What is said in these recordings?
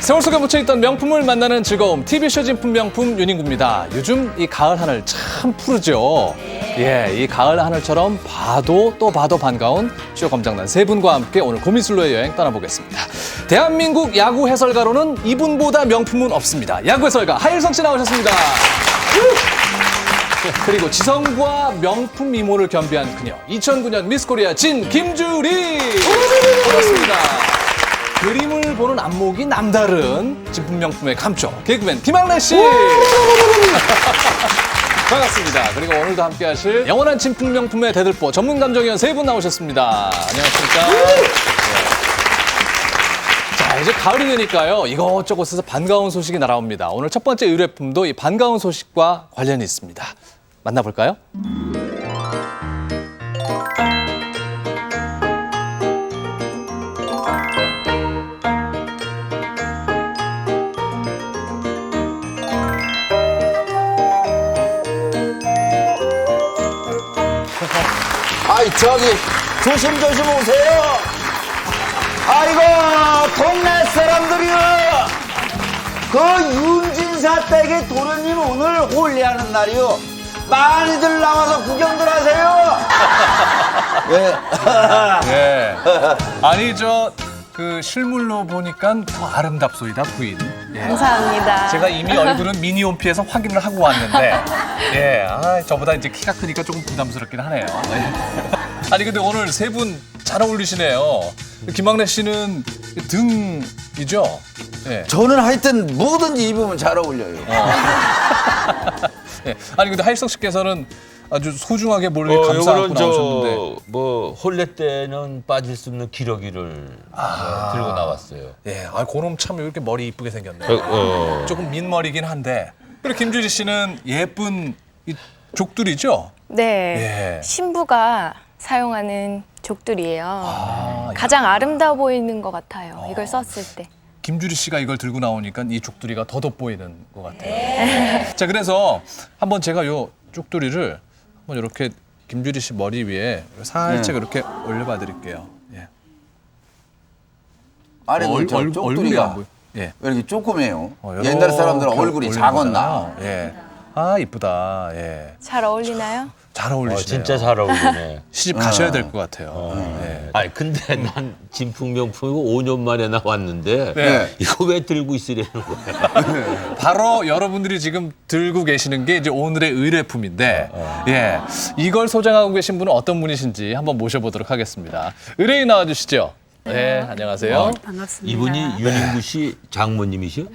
세월 속에 묻혀있던 명품을 만나는 즐거움, TV쇼 진품 명품 윤인구입니다. 요즘 이 가을 하늘 참 푸르죠. 예, 이 가을 하늘처럼 봐도 또 봐도 반가운 쇼 검장단 세 분과 함께 오늘 고민슬로의 여행 떠나보겠습니다. 대한민국 야구 해설가로는 이분보다 명품은 없습니다. 야구 해설가 하일성 씨 나오셨습니다. 그리고 지성과 명품 미모를 겸비한 그녀, 2009년 미스코리아 진 김주리. 반갑습니다. 그림을 보는 안목이 남다른 진품 명품의 감초, 개그맨 김학래 씨. 반갑습니다. 그리고 오늘도 함께하실 영원한 진품 명품의 대들보 전문 감정위원 세 분 나오셨습니다. 안녕하십니까? 네. 자, 이제 가을이 되니까요. 이것저것에서 반가운 소식이 날아옵니다. 오늘 첫 번째 의뢰품도 이 반가운 소식과 관련이 있습니다. 만나볼까요? 아이 저기 조심조심 오세요. 아이고 동네 사람들이요. 그 윤진사 댁의 도련님 오늘 홀리하는 날이요. 많이들 나와서 구경들 하세요. 예. 예. 아니 그 실물로 보니까 더 아름답소이다 부인. 예. 감사합니다. 제가 이미 얼굴은 미니홈피에서 확인을 하고 왔는데, 예, 저보다 이제 키가 크니까 조금 부담스럽긴 하네요. 예. 아니 근데 오늘 세 분 잘 어울리시네요. 김학래 씨는 등이죠? 예. 저는 하여튼 뭐든지 입으면 잘 어울려요. 예. 아니 근데 하일성 씨께서는 아주 소중하게 뭘 감싸 안고 나오셨는데, 뭐 홀레 때는 빠질 수 없는 기러기를 들고 나왔어요. 예, 그놈 참 이렇게 머리 이쁘게 생겼네. 어. 조금 민머리긴 한데. 그리고 김주리 씨는 예쁜 이 족들이죠? 네, 예. 신부가 사용하는 족들이에요. 가장 아름다워 보이는 것 같아요. 이걸 썼을 때. 김주리 씨가 이걸 들고 나오니까 이 족두리가 더 돋보이는 것 같아요. 자, 그래서 한번 제가 요 족두리를 한번 이렇게 김주리 씨 머리 위에 살짝 이렇게 올려봐 드릴게요. 예. 아니 저 얼굴이 안 쪽두리가 보여. 예. 왜 이렇게 조그매요? 이렇게 옛날 사람들은 얼굴이 올리는 작았나? 거잖아요. 예. 아, 이쁘다. 예. 잘 어울리나요? 잘 어울리시네요. 진짜 잘 어울리네. 시집 가셔야 될 것 같아요. 예. 아니 근데 난 진품 명품이고 5년 만에 나왔는데 네. 이거 왜 들고 있으려는 거야? 바로 여러분들이 지금 들고 계시는 게 이제 오늘의 의뢰품인데, 예, 이걸 소장하고 계신 분은 어떤 분이신지 한번 모셔보도록 하겠습니다. 의뢰인 나와주시죠. 네, 안녕하세요. 반갑습니다. 이분이 윤인구 씨 장모님이시요?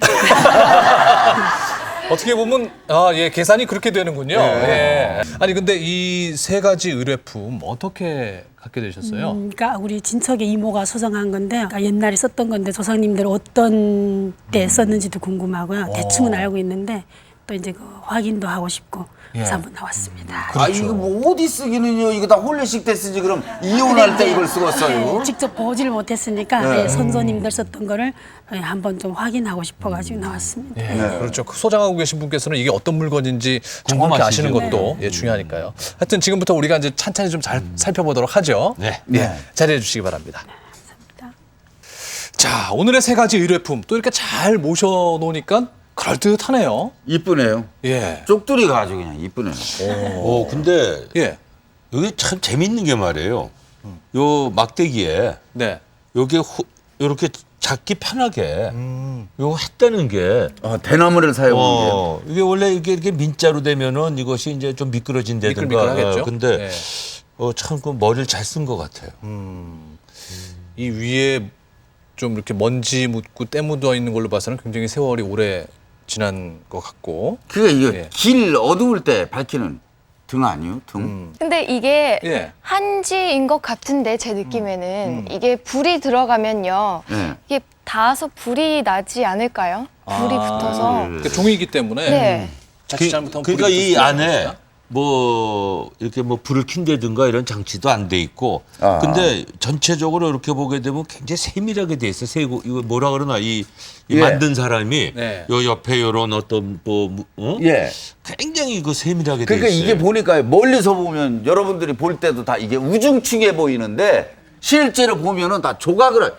어떻게 보면 예, 계산이 그렇게 되는군요. 예. 아니 근데 이 세 가지 의뢰품 어떻게 갖게 되셨어요? 그러니까 우리 친척의 이모가 소장한 건데 그러니까 옛날에 썼던 건데 조상님들 어떤 때 썼는지도 궁금하고요. 대충은 알고 있는데 또 이제 그 확인도 하고 싶고 그래서 한번 나왔습니다. 아 이거 뭐 어디 쓰기는요? 이거 다 홀리식 때 쓰지 그럼 이혼할 때 이걸 쓰겠어요? 직접 보지를 못했으니까 예, 선조님들 썼던 거를 한번 좀 확인하고 싶어가지고 나왔습니다. 예, 그렇죠. 그 소장하고 계신 분께서는 이게 어떤 물건인지 정확히 아시는 것도 예, 중요하니까요. 하여튼 지금부터 우리가 이제 찬찬히 좀 잘 살펴보도록 하죠. 네. 예, 자리해 주시기 바랍니다. 자, 오늘의 세 가지 의뢰품 또 이렇게 잘 모셔놓으니까 그럴듯하네요. 이쁘네요. 예. 쪽두리가 아주 그냥 이쁘네요. 근데 예. 여기 참 재밌는 게 말이에요. 요 막대기에 네. 여기 이렇게 잡기 편하게 요거 했다는 게 대나무를 사용한 게요. 이게 원래 이게 민자로 되면은 이것이 이제 좀 미끄러진다든가. 미끌미끌하겠죠. 근데 예. 참 그 머리를 잘 쓴 것 같아요. 이 위에 좀 이렇게 먼지 묻고 때 묻어 있는 걸로 봐서는 굉장히 세월이 오래 지난 것 같고. 그게 이거 예. 길 어두울 때 밝히는 등 아니에요? 등? 근데 이게 예. 한지인 것 같은데 제 느낌에는 이게 불이 들어가면요. 네. 이게 닿아서 불이 나지 않을까요? 불이 붙어서. 그러니까 종이기 때문에 네. 자칫 잘못하면 그러니까 불이 이 붙을 수 안에 있습니다. 뭐 이렇게 뭐 불을 킨다든가 이런 장치도 안 돼 있고. 아. 근데 전체적으로 이렇게 보게 되면 굉장히 세밀하게 돼 있어. 세고 이거 뭐라 그러나 이 예. 만든 사람이 네. 요 옆에 요런 어떤 예. 굉장히 이거 세밀하게 돼 그러니까 있어요. 이게 보니까 멀리서 보면 여러분들이 볼 때도 다 이게 우중충해 보이는데 실제로 보면은 다 조각을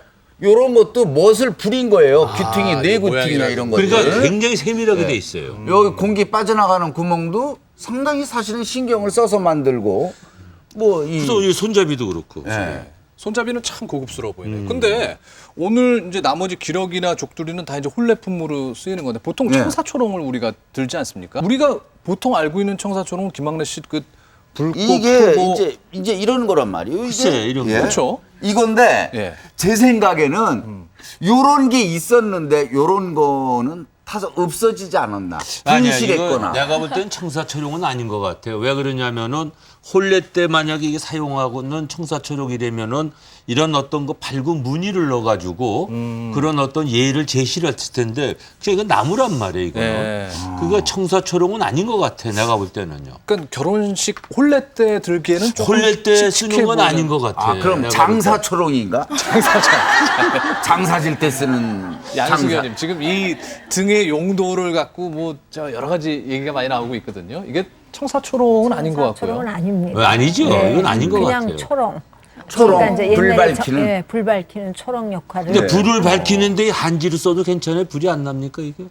요런 것도 멋을 부린 거예요. 귀퉁이, 이 뇌귀퉁이나 이런 것들. 그러니까 굉장히 세밀하게 돼 있어요. 여기 공기 빠져나가는 구멍도 상당히 사실은 신경을 써서 만들고 그래서 이 손잡이도 그렇고. 예. 손잡이는 참 고급스러워 보이네요. 근데 오늘 이제 나머지 기러기나 족두리는 다 이제 홀례품으로 쓰이는 건데 보통 네. 청사초롱을 우리가 들지 않습니까? 우리가 보통 알고 있는 청사초롱은 김학래 씨 그 붉고 이게 크고 이제 이런 거란 말이에요. 글쎄, 이게 이런 거. 그렇죠. 이건데 예. 제 생각에는 요런 게 있었는데 요런 거는 타서 없어지지 않았나. 아니야, 이거 분실했거나. 내가 볼 땐 청사초롱은 아닌 것 같아요. 왜 그러냐면은 혼례 때 만약에 이게 사용하고는 청사초롱이라면은 이런 어떤 거 밝은 무늬를 넣어가지고 그런 어떤 예를 제시를 했을 텐데 이거 나무란 말이에요, 이거는. 예. 그거 청사초롱은 아닌 것 같아, 내가 볼 때는요. 그러니까 결혼식 홀례 때 들기에는 조금 혼례 때 칙칙해 쓰는 건 보이는- 아닌 것 같아. 그럼 내가 장사초롱인가? 장사질 때 쓰는 양승현님 지금 이 등의 용도를 갖고 뭐 저 여러 가지 얘기가 많이 나오고 있거든요. 이게 청사초롱은 아닌 것 같고요. 초롱은 아닙니다. 왜 아니죠? 이건 아닌 것 그냥 같아요. 초롱. 초롱, 그러니까 이제 불 옛날에 밝히는? 예, 불 밝히는 초롱 역할을 근데 불을 밝히는데 한지로 써도 괜찮아요? 불이 안 납니까, 이게?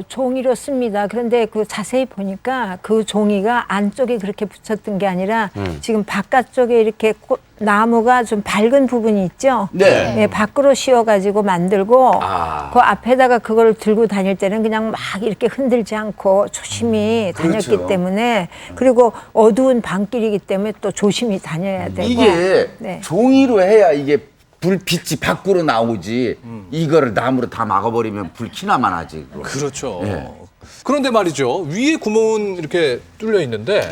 종이로 씁니다. 그런데 그 자세히 보니까 그 종이가 안쪽에 그렇게 붙였던 게 아니라 지금 바깥쪽에 이렇게 나무가 좀 밝은 부분이 있죠. 네. 예, 밖으로 씌워가지고 만들고 그 앞에다가 그걸 들고 다닐 때는 그냥 막 이렇게 흔들지 않고 조심히 다녔기 그렇죠. 때문에 그리고 어두운 밤길이기 때문에 또 조심히 다녀야 되고 이게 네. 종이로 해야 이게 불빛이 밖으로 나오지 이거를 나무로 다 막아버리면 불키나만 하지. 그거. 그렇죠. 예. 그런데 말이죠. 위에 구멍은 이렇게 뚫려 있는데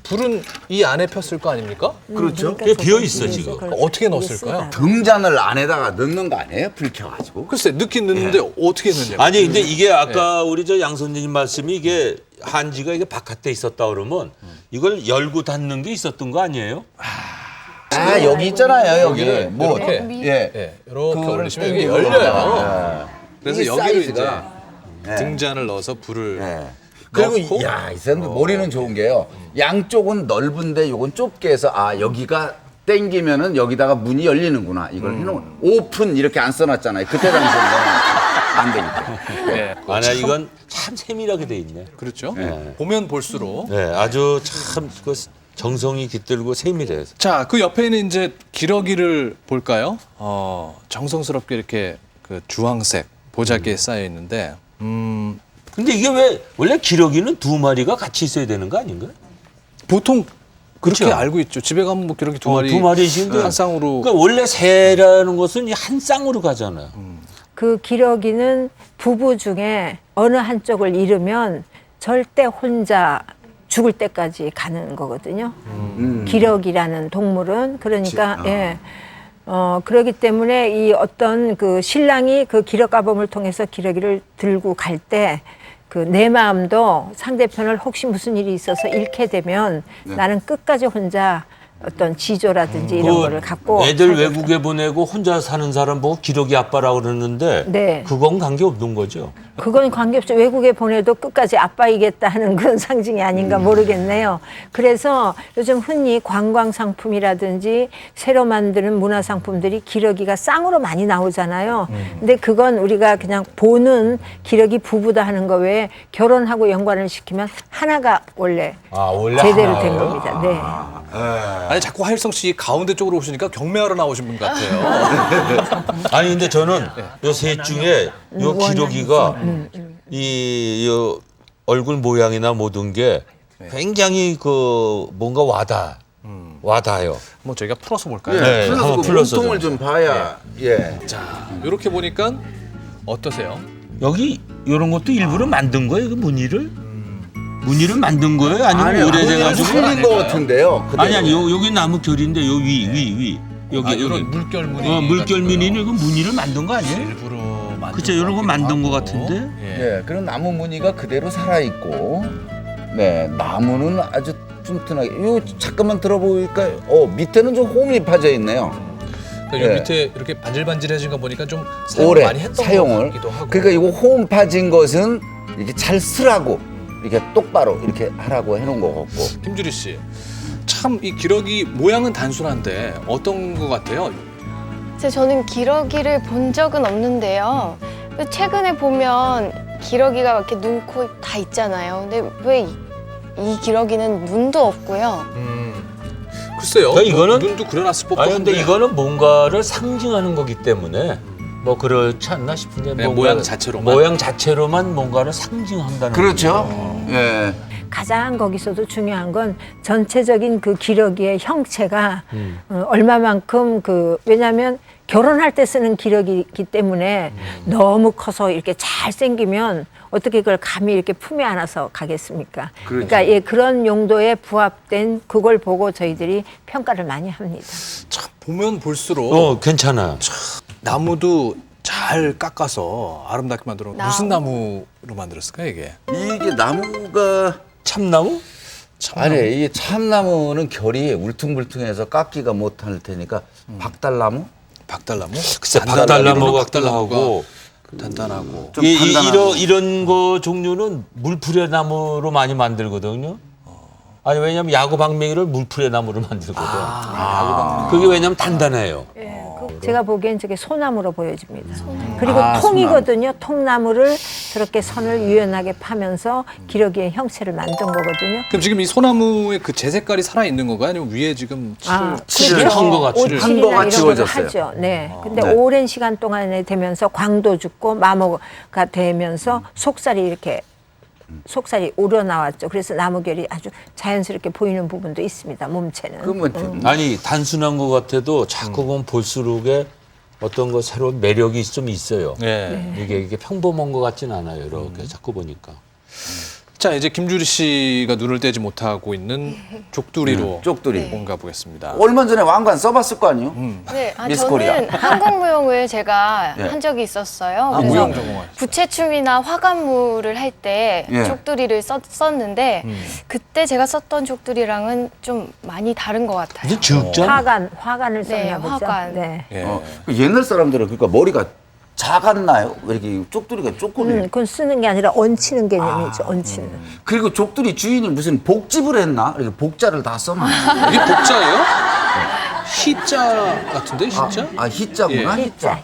불은 이 안에 폈을 거 아닙니까? 그렇죠. 그게 비어 있어, 지금. 어떻게 넣었을까요? 등잔을 안에다가 넣는 거 아니에요? 불 켜가지고. 글쎄 넣긴 넣는데 어떻게 넣냐고. 아니 근데 이게 아까 우리 저 양 선생님 말씀이 이게 한지가 이게 바깥에 있었다 그러면 이걸 열고 닫는 게 있었던 거 아니에요? 아 여기 있잖아요 여기. 여기를 뭐 이렇게. 예. 예, 이렇게 그거를 올리시면 여기 땡기고. 열려요. 그래서 이 여기로 사이즈가. 이제 등잔을 넣어서 불을 예. 그리고 넣고 이 사람들 머리는 좋은 게요. 양쪽은 넓은데 요건 좁게 해서 여기가 땡기면은 여기다가 문이 열리는구나. 이걸 해놓은 오픈 이렇게 안 써놨잖아요. 그때 당시에는 안 되니까. 예, 아니야 이건 참 세밀하게 돼 있네. 그렇죠. 보면 볼수록. 네, 아주 참 그 정성이 깃들고 세밀해요. 자, 그 옆에는 이제 기러기를 볼까요? 정성스럽게 이렇게 그 주황색 보자기에 쌓여 있는데, 근데 이게 왜 원래 기러기는 두 마리가 같이 있어야 되는 거 아닌가요? 보통 그렇게 그렇죠? 알고 있죠. 집에 가면 뭐 기러기 두 마리, 두 마리씩인데 한 쌍으로. 그러니까 원래 새라는 것은 한 쌍으로 가잖아요. 그 기러기는 부부 중에 어느 한쪽을 잃으면 절대 혼자 죽을 때까지 가는 거거든요. 기러기라는 동물은 그러니까 예. 그렇기 때문에 이 어떤 그 신랑이 그 기러가범을 통해서 기러기를 들고 갈 때 그 내 마음도 상대편을 혹시 무슨 일이 있어서 잃게 되면 나는 끝까지 혼자 어떤 지조라든지 이런 거를 갖고 애들 살겠다. 외국에 보내고 혼자 사는 사람 보고 기러기 아빠라고 그러는데 네. 그건 관계 없는 거죠. 그건 관계없죠. 외국에 보내도 끝까지 아빠이겠다 하는 그런 상징이 아닌가 모르겠네요. 그래서 요즘 흔히 관광 상품이라든지 새로 만드는 문화 상품들이 기러기가 쌍으로 많이 나오잖아요. 근데 그건 우리가 그냥 보는 기러기 부부다 하는 거 외에 결혼하고 연관을 시키면 하나가 원래 원래 제대로 된 겁니다. 네. 아니 자꾸 하일성 씨 가운데 쪽으로 오시니까 경매하러 나오신 분 같아요. 아니 근데 저는 요 셋 중에 요 기러기가 요 얼굴 모양이나 모든 게 굉장히 그 뭔가 와닿아요. 뭐 저희가 풀어서 볼까요? 네, 풀어서 한번 그 풀어서 몸통을 좀 봐야 예. 자, 이렇게 보니까 어떠세요? 여기 이런 것도 일부러 만든 거예요? 그 무늬를? 무늬를 만든 거예요? 아니면 아니 오래돼가지고? 살린 거 같은데요. 그대로. 아니 여기 나무 결인데 요 위. 여기 이런 물결무늬. 물결무늬는 이거 무늬를 만든 거 아니에요? 일부러 만든 그쵸, 이런 거 것 만든 거 같고. 같은데? 예. 예, 그런 나무 무늬가 그대로 살아 있고, 네 나무는 아주 튼튼하게. 요 잠깐만 들어보니까 밑에는 좀 홈이 파져 있네요. 그러니까 요 예. 밑에 이렇게 반질반질해진 거 보니까 좀 사용을 오래 많이 했던 것 사용을. 같기도 하고. 그러니까 이거 홈 파진 것은 이렇게 잘 쓰라고 이렇게 똑바로 이렇게 하라고 해놓은 거 같고. 김주리 씨, 참 이 기러기 모양은 단순한데 어떤 것 같아요? 저는 기러기를 본 적은 없는데요. 최근에 보면 기러기가 이렇게 눈, 코, 입 다 있잖아요. 근데 왜 이 기러기는 눈도 없고요. 글쎄요. 그러니까 이거는- 눈도 그려놨을 법도 아니 근데 한데. 이거는 뭔가를 상징하는 거기 때문에 뭐 그렇지 않나 싶은데 그냥 뭔가- 모양 자체로만? 모양 자체로만 뭔가를 상징한다는 그렇죠. 거죠. 예. 가장 거기서도 중요한 건 전체적인 그 기러기의 형체가 얼마만큼 왜냐하면 결혼할 때 쓰는 기러기이기 때문에 너무 커서 이렇게 잘 생기면 어떻게 그걸 감히 이렇게 품에 안아서 가겠습니까? 그렇죠. 그러니까 예, 그런 용도에 부합된 그걸 보고 저희들이 평가를 많이 합니다. 참 보면 볼수록 괜찮아요. 나무도 잘 깎아서 아름답게 만들어. 나무. 무슨 나무로 만들었을까 이게? 이게 나무가 참나무? 아니 이 참나무는 결이 울퉁불퉁해서 깎기가 못할 테니까 박달나무? 박달나무? 글쎄 단단하기는 박달나무가 박달나무가 하고 단단하고. 좀 이, 단단하고. 이런 거 종류는 물풀의 나무로 많이 만들거든요. 아니 왜냐면 야구 방맹이를 물풀의 나무로 만들거든. 그게 왜냐면 단단해요. 제가 보기엔 저게 소나무로 보여집니다. 그리고 통이거든요. 통나무를 저렇게 선을 유연하게 파면서 기러기의 형체를 만든 거거든요. 그럼 지금 이 소나무의 그 재 색깔이 살아 있는 건가요? 아니면 위에 지금 칠을 한 것 같이. 한 오칠이나 거가 이런 걸 지워졌어요. 하죠. 네. 근데 네. 오랜 시간 동안에 되면서 광도 죽고 마모가 되면서 속살이 우러나왔죠. 그래서 나무결이 아주 자연스럽게 보이는 부분도 있습니다. 몸체는. 그러면 아니 단순한 것 같아도 자꾸 보면 볼수록에 어떤 거 새로운 매력이 좀 있어요. 네. 이게 평범한 것 같진 않아요. 이렇게 자꾸 보니까. 자 이제 김주리 씨가 눈을 떼지 못하고 있는 족두리로 쪽두리. 뭔가 보겠습니다. 얼마 전에 왕관 써봤을 거 아니에요? 네, 미스 코리아. 저는 한국무용을 제가 예. 한 적이 있었어요. 아, 그래서 무용 전공하셨어요. 부채춤이나 화관물을 할 때 예. 족두리를 썼는데 그때 제가 썼던 족두리랑은 좀 많이 다른 것 같아요. 이제 적잖아. 화관을 썼나 네, 보죠. 화관. 네. 예. 옛날 사람들은 그러니까 머리가 작았나요? 왜 이렇게 쪽두리가 쪼꼬리? 그건 쓰는 게 아니라 얹히는 개념이죠. 얹히는. 그리고 족두리 주인이 무슨 복집을 했나? 이렇게 복자를 다 썼나? 이게 복자예요? 희자 같은데 희자? 희자구나. 히자.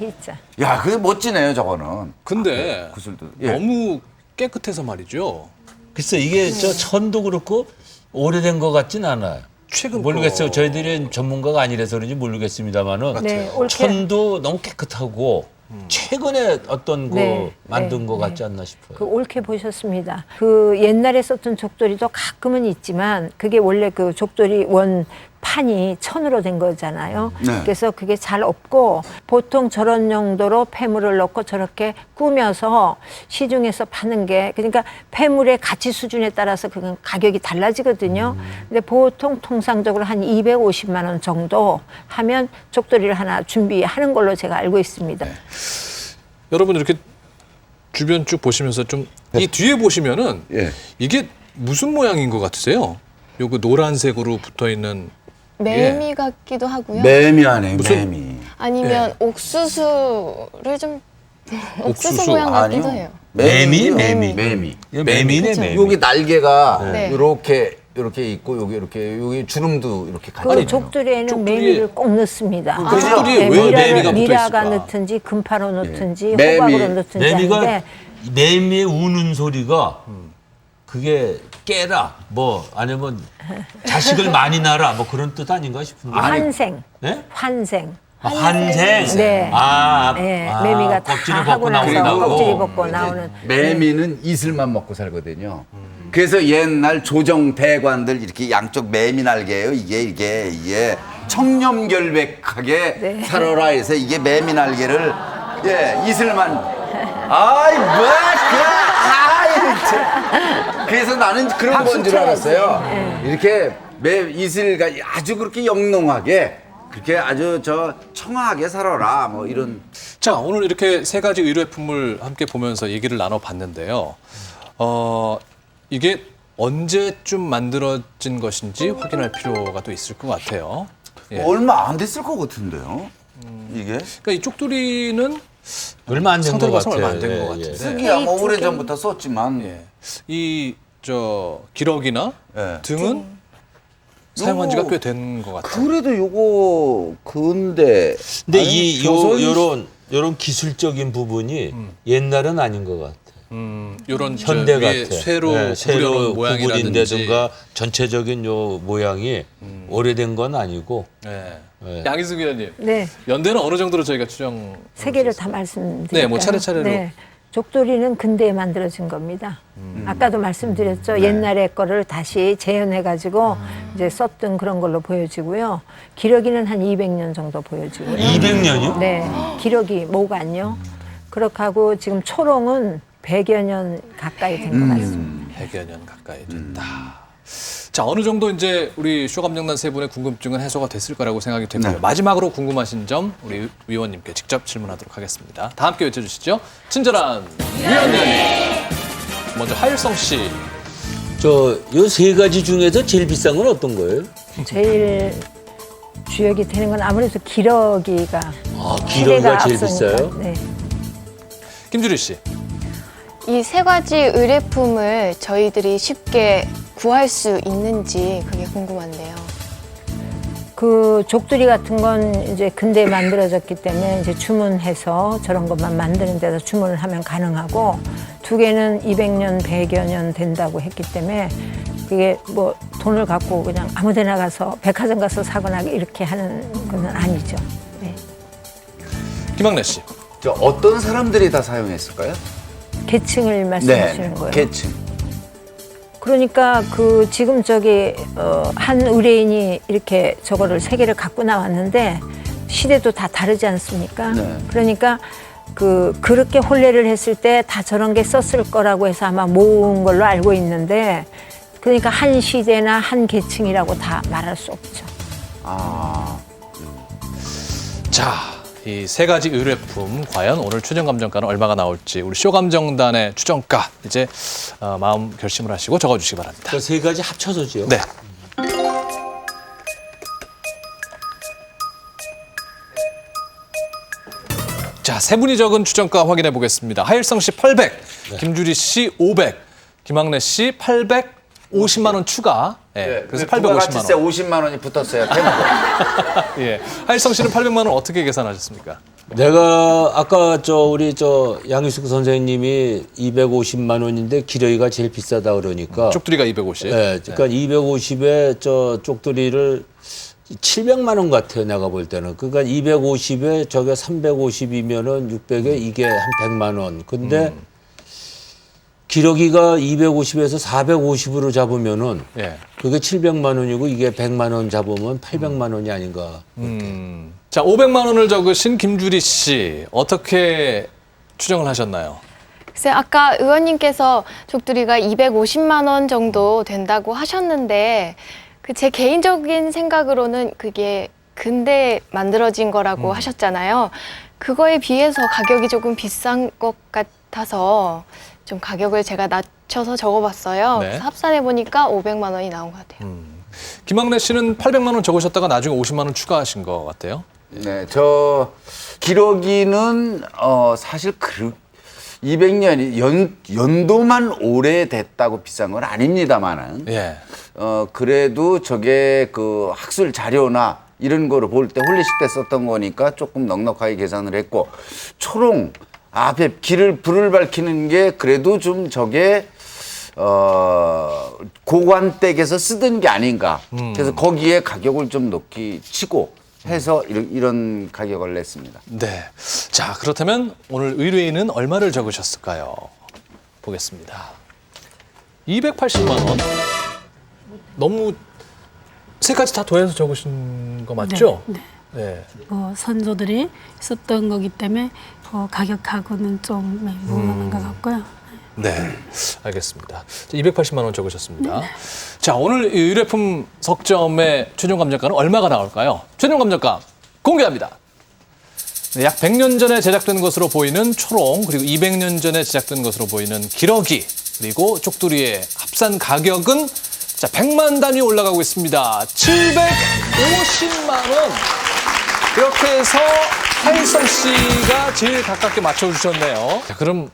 야, 그게 멋지네요, 저거는. 근데 구슬도. 예. 너무 깨끗해서 말이죠. 글쎄 이게 저 천도 그렇고 오래된 것 같진 않아요. 최근 모르겠어요. 거. 저희들이 전문가가 아니라서 그런지 모르겠습니다만은 네, 올케. 천도 너무 깨끗하고 최근에 어떤 거 네, 만든 네, 것 네. 같지 않나 싶어요. 그 옳게 보셨습니다. 그 옛날에 썼던 족돌이도 가끔은 있지만 그게 원래 그 족돌이 원 판이 천으로 된 거잖아요. 네. 그래서 그게 잘 없고 보통 저런 용도로 폐물을 넣고 저렇게 꾸며서 시중에서 파는 게 그러니까 폐물의 가치 수준에 따라서 그건 가격이 달라지거든요. 근데 보통 통상적으로 한 250만 원 정도 하면 족돌이를 하나 준비하는 걸로 제가 알고 있습니다. 여러분 이렇게 주변 쭉 보시면서 좀 이 뒤에 보시면은 예. 이게 무슨 모양인 것 같으세요? 요거 노란색으로 붙어 있는 매미 같기도 하고요. 매미하네, 무슨- 매미. 아니면 옥수수를 좀 옥수수 옥수수. 모양 같기도 아니요. 해요. 매미? 매미. 매미네 매미. 여기 날개가 네. 이렇게 있고 여기 주름도 이렇게 같이 그 있네요. 족두리에는 족두리에- 매미를 꼭 넣습니다. 그 족두리에 왜 매미가 붙어 미라가 있을까? 넣든지 금파로 넣든지 매미. 호박으로 넣든지 매미가 하는데 매미의 우는 소리가 그게 깨라 뭐 아니면 자식을 많이 낳아라 뭐 그런 뜻 아닌가 싶은데. 환생, 네? 환생. 환생. 네. 매미가 다 껍질을 하고 벗고 나서 나온다고. 껍질이 벗고 나오는. 매미는 이슬만 먹고 살거든요. 그래서 옛날 조정 대관들 이렇게 양쪽 매미 날개예요. 이게 청렴결백하게 네. 살아라 해서 이게 매미 날개를 이슬만. 아이 그래서 나는 그런 박수 건 줄 쳐야지. 알았어요. 이렇게 이슬가 아주 그렇게 영롱하게 그렇게 아주 청아하게 살아라 뭐 이런. 자 오늘 이렇게 세 가지 의료품을 함께 보면서 얘기를 나눠봤는데요. 이게 언제쯤 만들어진 것인지 확인할 필요가 또 있을 것 같아요. 예. 얼마 안 됐을 것 같은데요. 이게 그러니까 이 쪽두리는 얼마 안 된 것 상태로 봐서 같아요. 얼마 안 된 것 예, 같은데. 쓰기야 뭐 오래 전부터 썼지만 이 기러기나 예. 등은 사용한 지가 꽤 된 것 같아요. 그래도 요거 근데 근데 아니, 요런 기술적인 부분이 옛날은 아닌 것 같아. 요런 현대 위에 같아. 쇠로 네, 쇠로 구부려놓은 모양이라든지. 구부린다든가 전체적인 요 모양이 오래된 건 아니고. 네. 네. 양희숙 위원님, 네. 연대는 어느 정도로 저희가 추정? 세 개를 다 말씀드릴까요? 네, 뭐 차례차례로. 네. 족돌이는 근대에 만들어진 겁니다. 아까도 말씀드렸죠. 옛날의 거를 다시 재현해가지고 이제 썼던 그런 걸로 보여지고요. 기러기는 한 200년 정도 보여지고요. 200년이요? 네, 기러기 모간요. 그렇게 하고 지금 초롱은 100여 년 가까이 된 것 같습니다. 100여 년 가까이 됐다. 자, 어느 정도 이제 우리 쇼감정단 세 분의 궁금증은 해소가 됐을 거라고 생각이 되고요. 네. 마지막으로 궁금하신 점 우리 위원님께 직접 질문하도록 하겠습니다. 다 함께 외쳐주시죠. 친절한 위원님. 먼저 하일성 씨. 요 세 가지 중에서 제일 비싼 건 어떤 거예요? 제일 주역이 되는 건 아무래도 기러기가 기러기가 제일 앞서니까. 비싸요? 네. 김주리 씨. 이 세 가지 의뢰품을 저희들이 쉽게 구할 수 있는지 그게 궁금한데요. 그 족두리 같은 건 이제 근대에 만들어졌기 때문에 이제 주문해서 저런 것만 만드는 데서 주문을 하면 가능하고, 두 개는 200년, 100여 년 된다고 했기 때문에 그게 뭐 돈을 갖고 그냥 아무 데나 가서 백화점 가서 사거나 이렇게 하는 건 아니죠. 네. 김학래 씨. 저 어떤 사람들이 다 사용했을까요? 계층을 말씀하시는 거예요. 계층. 그러니까 그 지금 저기 한 의뢰인이 이렇게 저거를 세 개를 갖고 나왔는데 시대도 다 다르지 않습니까? 네. 그러니까 그렇게 혼례를 했을 때 다 저런 게 썼을 거라고 해서 아마 모은 걸로 알고 있는데, 그러니까 한 시대나 한 계층이라고 다 말할 수 없죠. 아, 자, 이 세 가지 의뢰품 과연 오늘 추정감정가는 얼마가 나올지 우리 쇼감정단의 추정가 이제 마음 결심을 하시고 적어주시기 바랍니다. 그 세 가지 합쳐서죠. 네. 자, 세 분이 적은 추정가 확인해 보겠습니다. 하일성 씨 800, 김주리 씨 500, 김학래 씨 850만 원 추가. 예, 그래서 850만 원. 50만 원이 붙었어요. 템포. 예, 하일성 씨는 800만 원 어떻게 계산하셨습니까? 내가 아까 우리 양희숙 선생님이 250만 원인데 기러기가 제일 비싸다 그러니까. 쪽두리가 250. 네, 그러니까 250에 쪽두리를 700만 원 같아요, 내가 볼 때는. 그러니까 250에 저게 350이면은 600에 이게 한 100만 원. 근데 기러기가 250에서 450으로 잡으면은 예. 그게 700만 원이고 이게 100만 원 잡으면 800만 원이 아닌가. 자, 500만 원을 적으신 김주리 씨 어떻게 추정을 하셨나요? 글쎄 아까 의원님께서 족두리가 250만 원 정도 된다고 하셨는데 그 제 개인적인 생각으로는 그게 근대에 만들어진 거라고 하셨잖아요. 그거에 비해서 가격이 조금 비싼 것 같아서 좀 가격을 제가 낮춰서 적어봤어요. 네. 그래서 합산해보니까 500만 원이 나온 것 같아요. 김학래 씨는 800만 원 적으셨다가 나중에 50만 원 추가하신 것 같아요. 네, 저 기러기는 사실 200년이 연도만 오래됐다고 비싼 건 아닙니다만은 예. 그래도 저게 그 학술 자료나 이런 거를 볼 때 홀리식 때 썼던 거니까 조금 넉넉하게 계산을 했고, 초롱 앞에 불을 밝히는 게 그래도 좀 저게 고관댁에서 쓰던 게 아닌가. 그래서 거기에 가격을 좀 높이 치고 해서 이런 가격을 냈습니다. 네. 자, 그렇다면 오늘 의뢰인은 얼마를 적으셨을까요? 보겠습니다. 280만 원. 너무 세 가지 다 더해서 적으신 거 맞죠? 네. 네. 선조들이 썼던 거기 때문에 가격하고는 좀 무난한 것 같고요. 네, 알겠습니다. 280만 원 적으셨습니다. 자, 오늘 이 의뢰품 석점의 최종 감정가는 얼마가 나올까요? 최종 감정가 공개합니다. 네, 약 100년 전에 제작된 것으로 보이는 초롱, 그리고 200년 전에 제작된 것으로 보이는 기러기, 그리고 쪽두리의 합산 가격은 자, 100만 단위 올라가고 있습니다. 750만 원. 이렇게 해서 하일성 씨가 제일 가깝게 맞춰주셨네요. 자, 그럼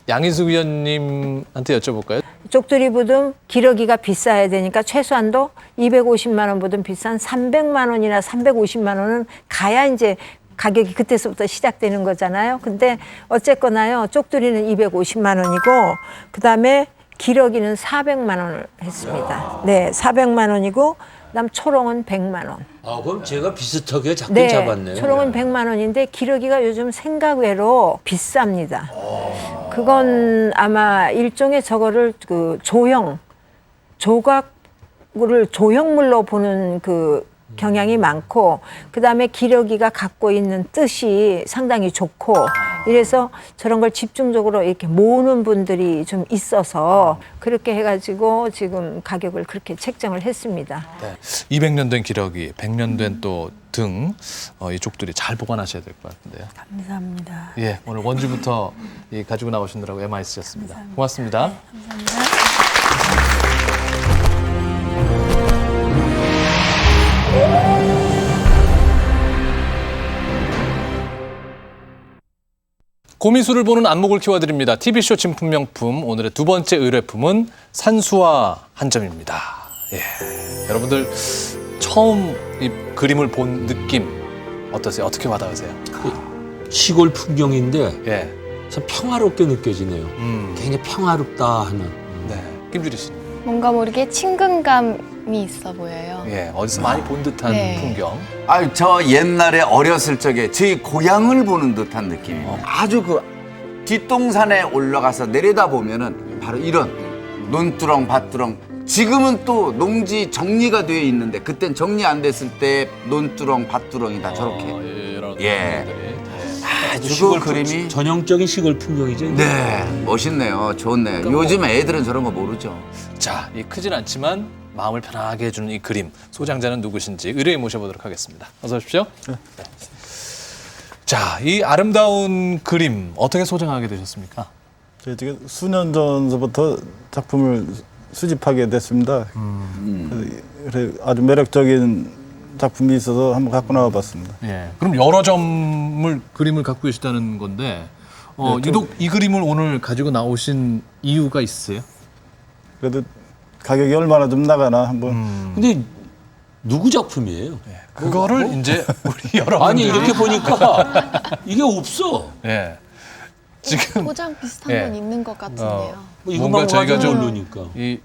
양희숙 위원님한테 여쭤볼까요? 쪽두리 부듬 기러기가 비싸야 되니까 최소한도 250만 원보다 비싼 300만 원이나 350만 원은 가야 이제 가격이 그때서부터 시작되는 거잖아요. 근데 어쨌거나요. 쪽두리는 250만 원이고 그다음에 기러기는 400만 원을 했습니다. 네, 400만 원이고 그다음 초롱은 100만 원. 아, 그럼 제가 비슷하게 잡긴 네, 잡았네요. 초롱은 100만 원인데 기러기가 요즘 생각 외로 비쌉니다. 그건 아마 일종의 저거를 그 조각을 조형물로 보는 그 경향이 많고 그다음에 기러기가 갖고 있는 뜻이 상당히 좋고 이래서 저런 걸 집중적으로 이렇게 모으는 분들이 좀 있어서 그렇게 해가지고 지금 가격을 그렇게 책정을 했습니다. 네. 200년 된 기러기, 100년 된 또 등, 이 쪽들이 잘 보관하셔야 될 것 같은데요. 감사합니다. 예, 오늘 원주부터 가지고 나오시느라고 애많이 쓰셨습니다. 고맙습니다. 감사합니다. 고미술을 보는 안목을 키워드립니다. TV쇼 진품 명품 오늘의 두 번째 의뢰품은 산수화 한 점입니다. 예, 여러분들 처음 이 그림을 본 느낌 어떠세요? 어떻게 와닿으세요? 시골 풍경인데 예, 참 평화롭게 느껴지네요. 굉장히 평화롭다 하는. 네, 김주리 씨. 뭔가 모르게 친근감이 있어 보여요. 예, 어디서 많이 본 듯한 네. 풍경. 아, 저 옛날에 어렸을 적에 저희 고향을 보는 듯한 느낌이에요. 아주 그 뒷동산에 올라가서 내려다 보면은 바로 이런 논두렁, 밭두렁. 지금은 또 농지 정리가 되어 있는데 그땐 정리 안 됐을 때 논두렁, 밭두렁이 다 저렇게. 이런 예. 부분들이. 아주 그 그림이. 전형적인 시골 풍경이죠. 네, 멋있네요. 좋네요. 요즘 애들은 저런 거 모르죠. 자, 이 크진 않지만 마음을 편하게 해주는 이 그림 소장자는 누구신지 의뢰인 모셔보도록 하겠습니다. 어서 오십시오. 네. 자, 이 아름다운 그림 어떻게 소장하게 되셨습니까? 제가 지금 수년 전서부터 작품을 수집하게 됐습니다. 그래서 아주 매력적인 작품이 있어서 한번 갖고 나와봤습니다. 예. 그럼 여러 점을 그림을 갖고 계시다는 건데 유독 이 그림을 오늘 가지고 나오신 이유가 있으세요? 그래도 가격이 얼마나 좀 나가나 한번. 근데 누구 작품이에요? 그거를 이제 우리 여러분들이 아니 이렇게 보니까 이게 없어. 예. 지금 포장 비슷한 예. 건 있는 것 같은데요. 뭐 뭔가 이것만 저희가 가지고 좀 모르니까. 이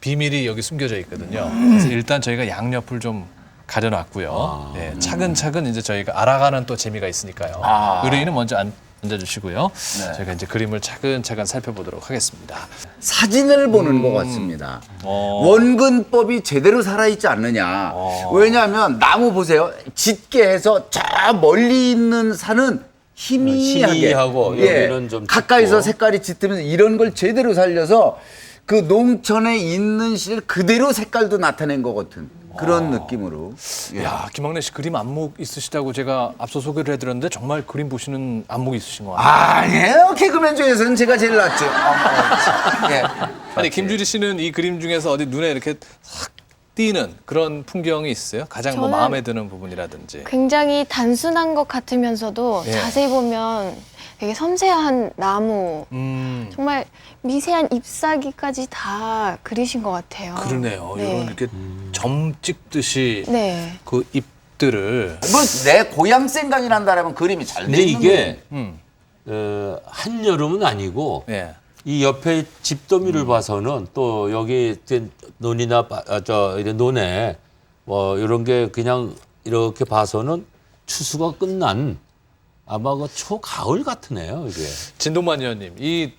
비밀이 여기 숨겨져 있거든요. 그래서 일단 저희가 양옆을 좀 가려놨고요. 예, 차근차근 이제 저희가 알아가는 또 재미가 있으니까요. 의뢰인은 먼저 앉아주시고요. 저희가 이제 그림을 차근차근 살펴보도록 하겠습니다. 사진을 보는 것 같습니다. 원근법이 제대로 살아있지 않느냐. 왜냐하면 나무 보세요. 짙게 해서 저 멀리 있는 산은 희미하게 희미하고 여기는 좀 가까이서 짙고. 색깔이 짙으면서 이런 걸 제대로 살려서 그 농촌에 있는 실 그대로 색깔도 나타낸 것 같은 그런 느낌으로. 예. 야, 김학래 씨 그림 안목 있으시다고 제가 앞서 소개를 해드렸는데 정말 그림 보시는 안목이 있으신 것 같아요. 아니에요. 개그맨 중에서는 제가 제일 낫죠. 예. 아니 김주리 씨는 이 그림 중에서 어디 눈에 이렇게 싹 띄는 그런 풍경이 있어요? 가장 뭐 저는 마음에 드는 부분이라든지. 굉장히 단순한 것 같으면서도 예. 자세히 보면 되게 섬세한 나무, 정말 미세한 잎사귀까지 다 그리신 것 같아요. 그러네요. 네. 이런 이렇게 점 찍듯이 네. 그 잎들을. 뭐 내 고향 생각이 난다라면 그림이 잘 근데 돼 있는 이게 음. 한여름은 아니고 예. 이 옆에 집더미를 봐서는 또 여기 논이나 이런 논에 뭐 이런 게 그냥 이렇게 봐서는 추수가 끝난 아마 그 초가을 같으네요 이게. 진동만 의원님, 이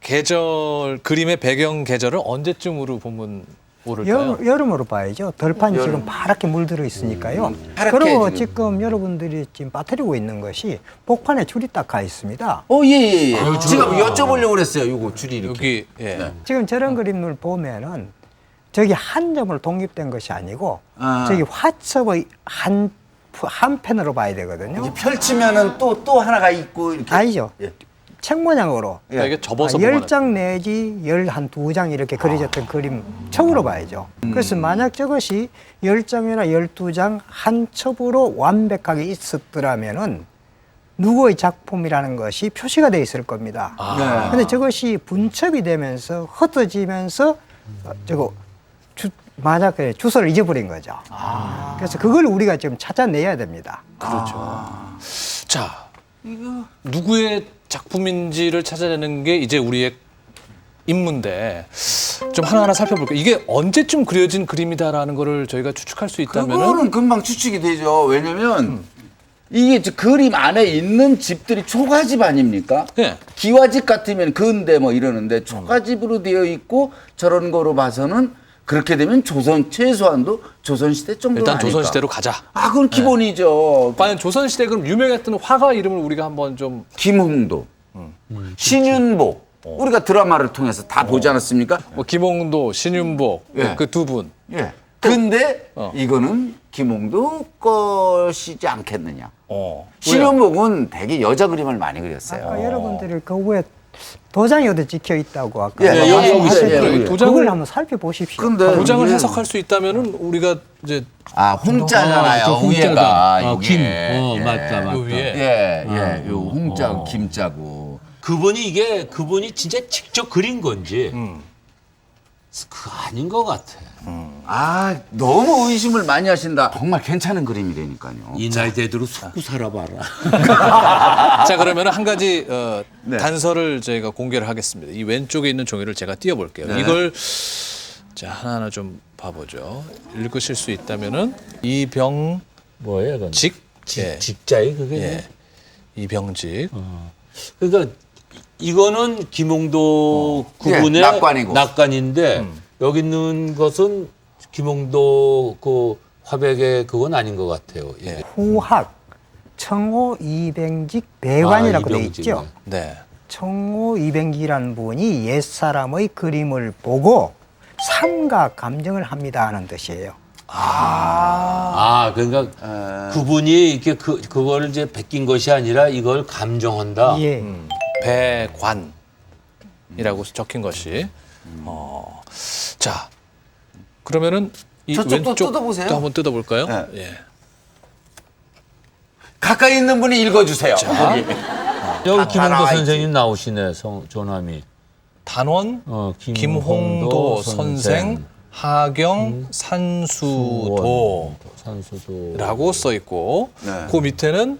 계절 그림의 배경 계절을 언제쯤으로 보면 오를까요? 여름으로 봐야죠. 들판이 지금 파랗게 물들어 있으니까요. 파랗게 그리고 지금. 지금 여러분들이 지금 빠뜨리고 있는 것이 복판에 줄이 딱 가 있습니다. 예. 지금 여쭤보려고 그랬어요. 이거 줄이 이렇게. 여기 예. 네. 지금 저런 그림을 보면은 저기 한 점으로 독립된 것이 아니고 아. 저기 화첩의 한 펜으로 봐야 되거든요. 이렇게 펼치면은 또 하나가 있고 이렇게. 아니죠. 예. 책 모양으로 그러니까 이게 접어서 보면 10장 내지 12장 이렇게 그려졌던 그림 첩으로 봐야죠. 그래서 만약 저것이 10장이나 12장 한 첩으로 완벽하게 있었더라면은 누구의 작품이라는 것이 표시가 돼 있을 겁니다. 네. 근데 저것이 분첩이 되면서 흩어지면서 만약에 주소를 잊어버린 거죠. 그래서 그걸 우리가 지금 찾아내야 됩니다. 자, 누구의 작품인지를 찾아내는 게 이제 우리의 임무인데 좀 하나하나 살펴볼게요. 이게 언제쯤 그려진 그림이다라는 거를 저희가 추측할 수 있다면은 그거는 금방 추측이 되죠. 왜냐면 이게 그림 안에 있는 집들이 초가집 아닙니까? 네. 기와집 같으면 근대 뭐 이러는데 초가집으로 되어 있고 저런 거로 봐서는 그렇게 되면 최소한도 조선시대 정도는 일단 아닐까. 조선시대로 가자. 아, 그건 기본이죠. 과연 조선시대 그럼 유명했던 화가 이름을 우리가 한번 좀 김흥도, 신윤복. 우리가 드라마를 통해서 다 보지 않았습니까? 뭐 김홍도, 신윤복 예. 그 두 분. 예. 근데 어. 이거는 김홍도 것이지 않겠느냐. 왜요? 신윤복은 되게 여자 그림을 많이 그렸어요. 아까 여러분들이 그 위에 도장이 어디 찍혀 있다고 아까 예, 여기 말씀하셨죠? 있어요. 예, 예. 그걸 한번 살펴보십시오. 근데 도장을 이게- 해석할 수 있다면은 우리가 이제 홍자잖아요. 저 홍자가. 위에가 김. 이게. 맞다, 맞다. 요 위에 예, 요 홍자고 김자고. 그분이 진짜 직접 그린 건지 그거 아닌 것 같아. 아, 너무 의심을 많이 하신다. 정말 괜찮은 그림이라니까요. 이 나이 대대로 속고 살아봐라. 자 그러면 한 가지 네. 단서를 저희가 공개를 하겠습니다. 이 왼쪽에 있는 종이를 제가 띄워볼게요. 네. 이걸 자 하나하나 좀 봐보죠. 읽으실 수 있다면은 이병직 뭐예요, 그건? 예. 직자에 그게. 예. 이병직 그러니까 이거는 김홍도 예, 그분의 낙관이고. 낙관인데 여기 있는 것은 김홍도 그 화백의 그건 아닌 것 같아요. 예. 후학, 청호 이병직 배관이라고 돼 이병직. 있죠. 네. 청호 이병기라는 분이 옛사람의 그림을 보고 삼각 감정을 합니다 하는 뜻이에요. 그러니까 그분이 이렇게 그걸 이제 베낀 것이 아니라 이걸 감정한다. 예. 배관이라고 적힌 것이 자 그러면은 이 저쪽도 왼쪽도 뜯어보세요. 한번 뜯어볼까요? 네. 예. 가까이 있는 분이 읽어주세요. 거기. 여기 김홍도 나와 있지. 선생님 나오시네, 조남이. 단원 김홍도 선생 하경 산수도라고 산수도. 써 있고 네. 그 밑에는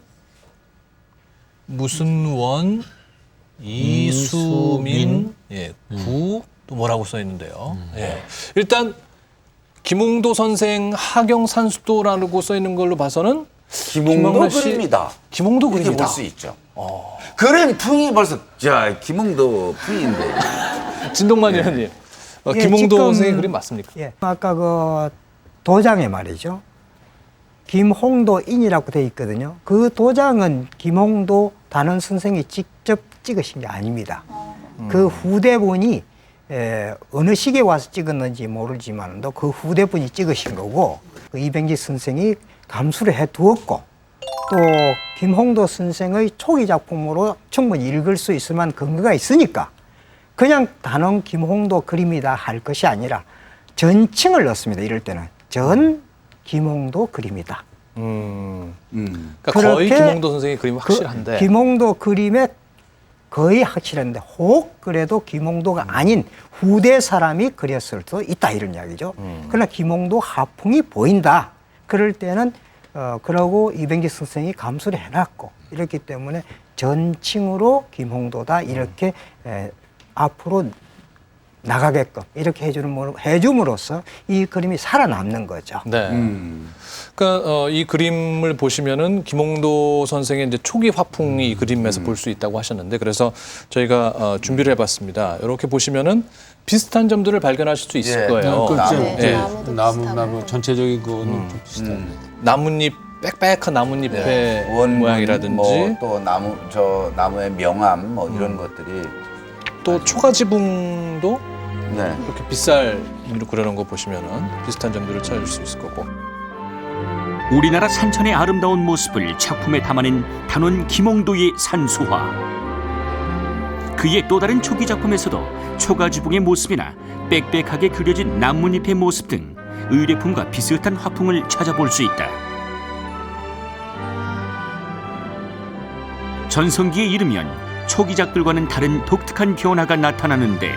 무슨 원 이수민 구 또 뭐라고 써 있는데요. 예. 일단 김홍도 선생 하경 산수도라고 써 있는 걸로 봐서는 김홍도 김학래 씨- 그림이다. 김홍도 이렇게 그림이다. 볼 수 있죠. 그림 풍이 벌써 김홍도 풍인데. 진동만 의원님, 예, 김홍도 지금- 선생의 그림 맞습니까? 예. 아까 그 도장에 말이죠. 김홍도인이라고 돼 있거든요. 그 도장은 김홍도 단원 선생이 직접 찍으신 게 아닙니다. 그 후대분이 어느 시기에 와서 찍었는지 모르지만도 그 후대분이 찍으신 거고 그 이병직 선생이 감수를 해 두었고 또 김홍도 선생의 초기 작품으로 충분히 읽을 수 있을 만한 근거가 있으니까 그냥 단원 김홍도 그림이다 할 것이 아니라 전칭을 넣습니다. 이럴 때는 전 김홍도 그림이다. 그러니까 거의 그렇게 김홍도 선생의 그림이 확실한데 김홍도 그림에 거의 확실한데 혹 그래도 김홍도가 아닌 후대 사람이 그렸을 수도 있다 이런 이야기죠. 그러나 김홍도 하풍이 보인다. 그럴 때는 그러고 이병직 선생이 감수를 해놨고 이렇기 때문에 전칭으로 김홍도다 이렇게 앞으로 나가게끔 이렇게 해줌으로써 이 그림이 살아남는 거죠. 네. 그러니까 이 그림을 보시면은 김홍도 선생의 이제 초기 화풍이 이 그림에서 볼 수 있다고 하셨는데 그래서 저희가 준비를 해봤습니다. 이렇게 보시면은 비슷한 점들을 발견하실 수 있을 예. 거예요. 그렇죠. 네, 예. 나무도 나무 비슷하고. 전체적인 거는 좀 비슷하네. 나뭇잎 빽빽한 나뭇잎의 원문, 모양이라든지 또 나무의 명암 뭐 이런 것들이 또 초가지붕도 네. 이렇게 빗살로 그려놓은 거 보시면은 비슷한 점들을 찾을 수 있을 거고. 우리나라 산천의 아름다운 모습을 작품에 담아낸 단원 김홍도의 산수화. 그의 또 다른 초기 작품에서도 초가지붕의 모습이나 빽빽하게 그려진 나뭇잎의 모습 등 의뢰품과 비슷한 화풍을 찾아볼 수 있다. 전성기에 이르면 초기작들과는 다른 독특한 변화가 나타나는데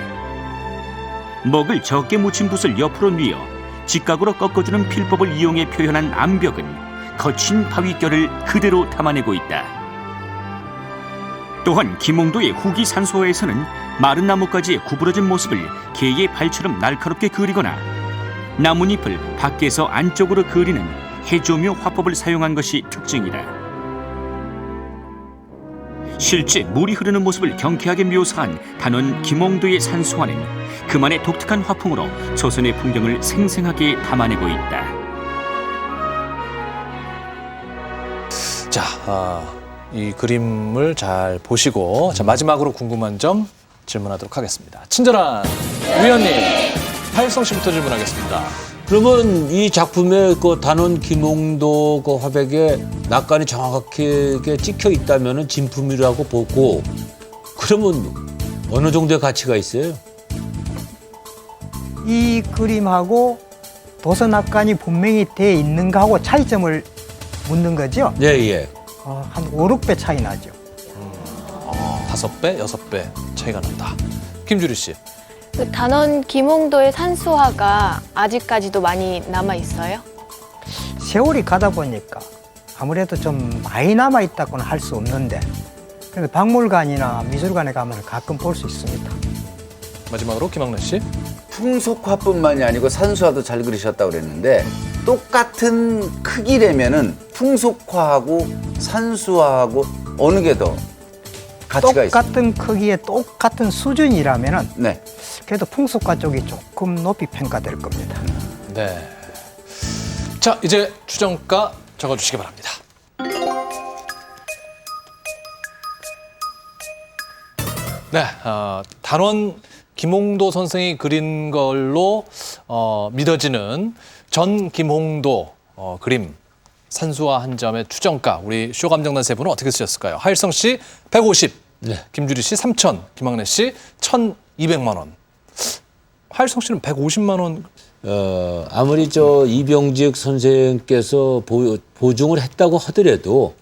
먹을 적게 묻힌 붓을 옆으로 뉘어 직각으로 꺾어주는 필법을 이용해 표현한 암벽은 거친 바위결을 그대로 담아내고 있다. 또한 김홍도의 후기 산수화에서는 마른 나뭇가지의 구부러진 모습을 개의 발처럼 날카롭게 그리거나 나뭇잎을 밖에서 안쪽으로 그리는 해조묘 화법을 사용한 것이 특징이다. 실제 물이 흐르는 모습을 경쾌하게 묘사한 단원 김홍도의 산수화는 그만의 독특한 화풍으로 조선의 풍경을 생생하게 담아내고 있다. 자, 이 그림을 잘 보시고 자, 마지막으로 궁금한 점 질문하도록 하겠습니다. 친절한 위원님, 하일성 씨부터 질문하겠습니다. 그러면 이 작품의 그 단원 김홍도 그 화백에 낙관이 정확하게 찍혀 있다면은 진품이라고 보고 그러면 어느 정도의 가치가 있어요? 이 그림하고 도서낙관이 분명히 돼 있는가하고 차이점을 묻는 거죠. 예, 예. 한 5, 6배 차이 나죠. 5배, 6배 차이가 난다. 김주리 씨. 그 단원 김홍도의 산수화가 아직까지도 많이 남아 있어요? 세월이 가다 보니까 아무래도 좀 많이 남아 있다고는 할 수 없는데 근데 박물관이나 미술관에 가면 가끔 볼 수 있습니다. 마지막으로 김학래 씨. 풍속화뿐만이 아니고 산수화도 잘 그리셨다고 그랬는데 똑같은 크기라면은 풍속화하고 산수화하고 어느 게 더 가치가 있어요? 똑같은 크기의 똑같은 수준이라면은 네. 그래도 풍속화 쪽이 조금 높이 평가될 겁니다. 네. 자, 이제 추정가 적어주시기 바랍니다. 네, 단원 김홍도 선생이 그린 걸로 믿어지는 전 김홍도 그림 산수화 한 점의 추정가 우리 쇼감정단 세 분은 어떻게 쓰셨을까요? 하일성 씨 150, 네. 김주리 씨 3,000, 김학래 씨 1,200만 원. 하일성 씨는 150만 원. 아무리 이병직 선생께서 보증을 했다고 하더라도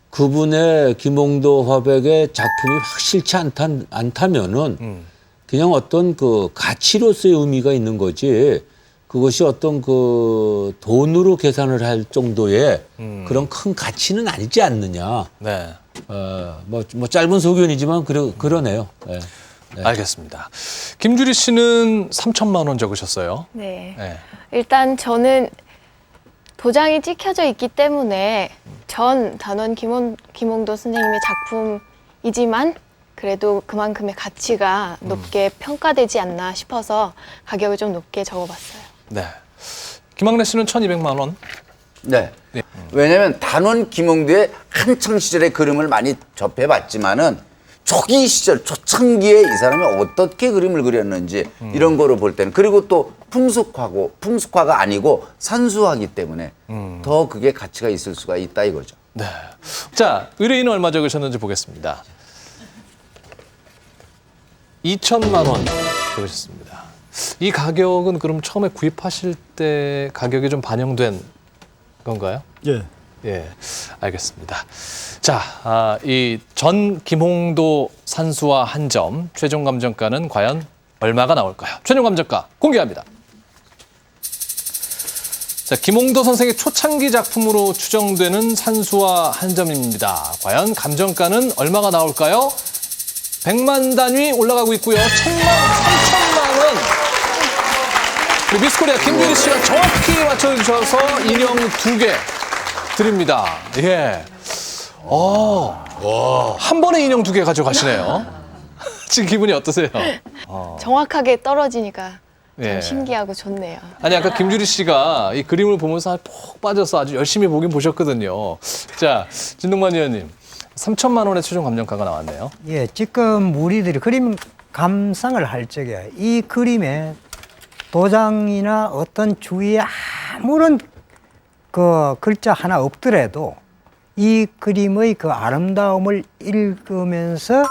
그분의 김홍도 화백의 작품이 확실치 않다면은 그냥 어떤 그 가치로서의 의미가 있는 거지 그것이 어떤 그 돈으로 계산을 할 정도의 그런 큰 가치는 아니지 않느냐. 네. 뭐 짧은 소견이지만 그러네요. 네. 네. 알겠습니다. 김주리 씨는 3,000만 원 적으셨어요. 네. 네. 일단 저는 도장이 찍혀져 있기 때문에 전 단원 김홍도 선생님의 작품이지만 그래도 그만큼의 가치가 높게 평가되지 않나 싶어서 가격을 좀 높게 적어봤어요. 네. 김학래 씨는 1,200만 원. 네. 네. 왜냐하면 단원 김홍도의 한창 시절의 그림을 많이 접해봤지만은 초기 시절 초창기에 이 사람이 어떻게 그림을 그렸는지 이런 거로 볼 때는 그리고 또 풍속화가 아니고 산수화기 때문에 더 그게 가치가 있을 수가 있다 이거죠. 네. 자, 의뢰인은 얼마 적으셨는지 보겠습니다. 2천만 원 적으셨습니다. 이 가격은 그럼 처음에 구입하실 때 가격이 좀 반영된 건가요? 예. 예, 알겠습니다. 자, 이 전 김홍도 산수화 한 점 최종 감정가는 과연 얼마가 나올까요? 최종 감정가 공개합니다. 자, 김홍도 선생의 초창기 작품으로 추정되는 산수화 한 점입니다. 과연 감정가는 얼마가 나올까요? 100만 단위 올라가고 있고요. 1,000만, 3,000만 원. 우리 미스코리아 김규리 씨가 정확히 맞춰주셔서 인형 2개 드립니다. 예. 한 번에 인형 2개 가져가시네요. 지금 기분이 어떠세요? 정확하게 떨어지니까 참 예. 신기하고 좋네요. 아니, 아까 김주리 씨가 이 그림을 보면서 푹 빠져서 아주 열심히 보긴 보셨거든요. 자, 진동만 의원님. 3,000만 원의 최종 감정가가 나왔네요. 예, 지금 우리들이 그림 감상을 할 적에 이 그림에 도장이나 어떤 주위에 아무런 그 글자 하나 없더라도 이 그림의 그 아름다움을 읽으면서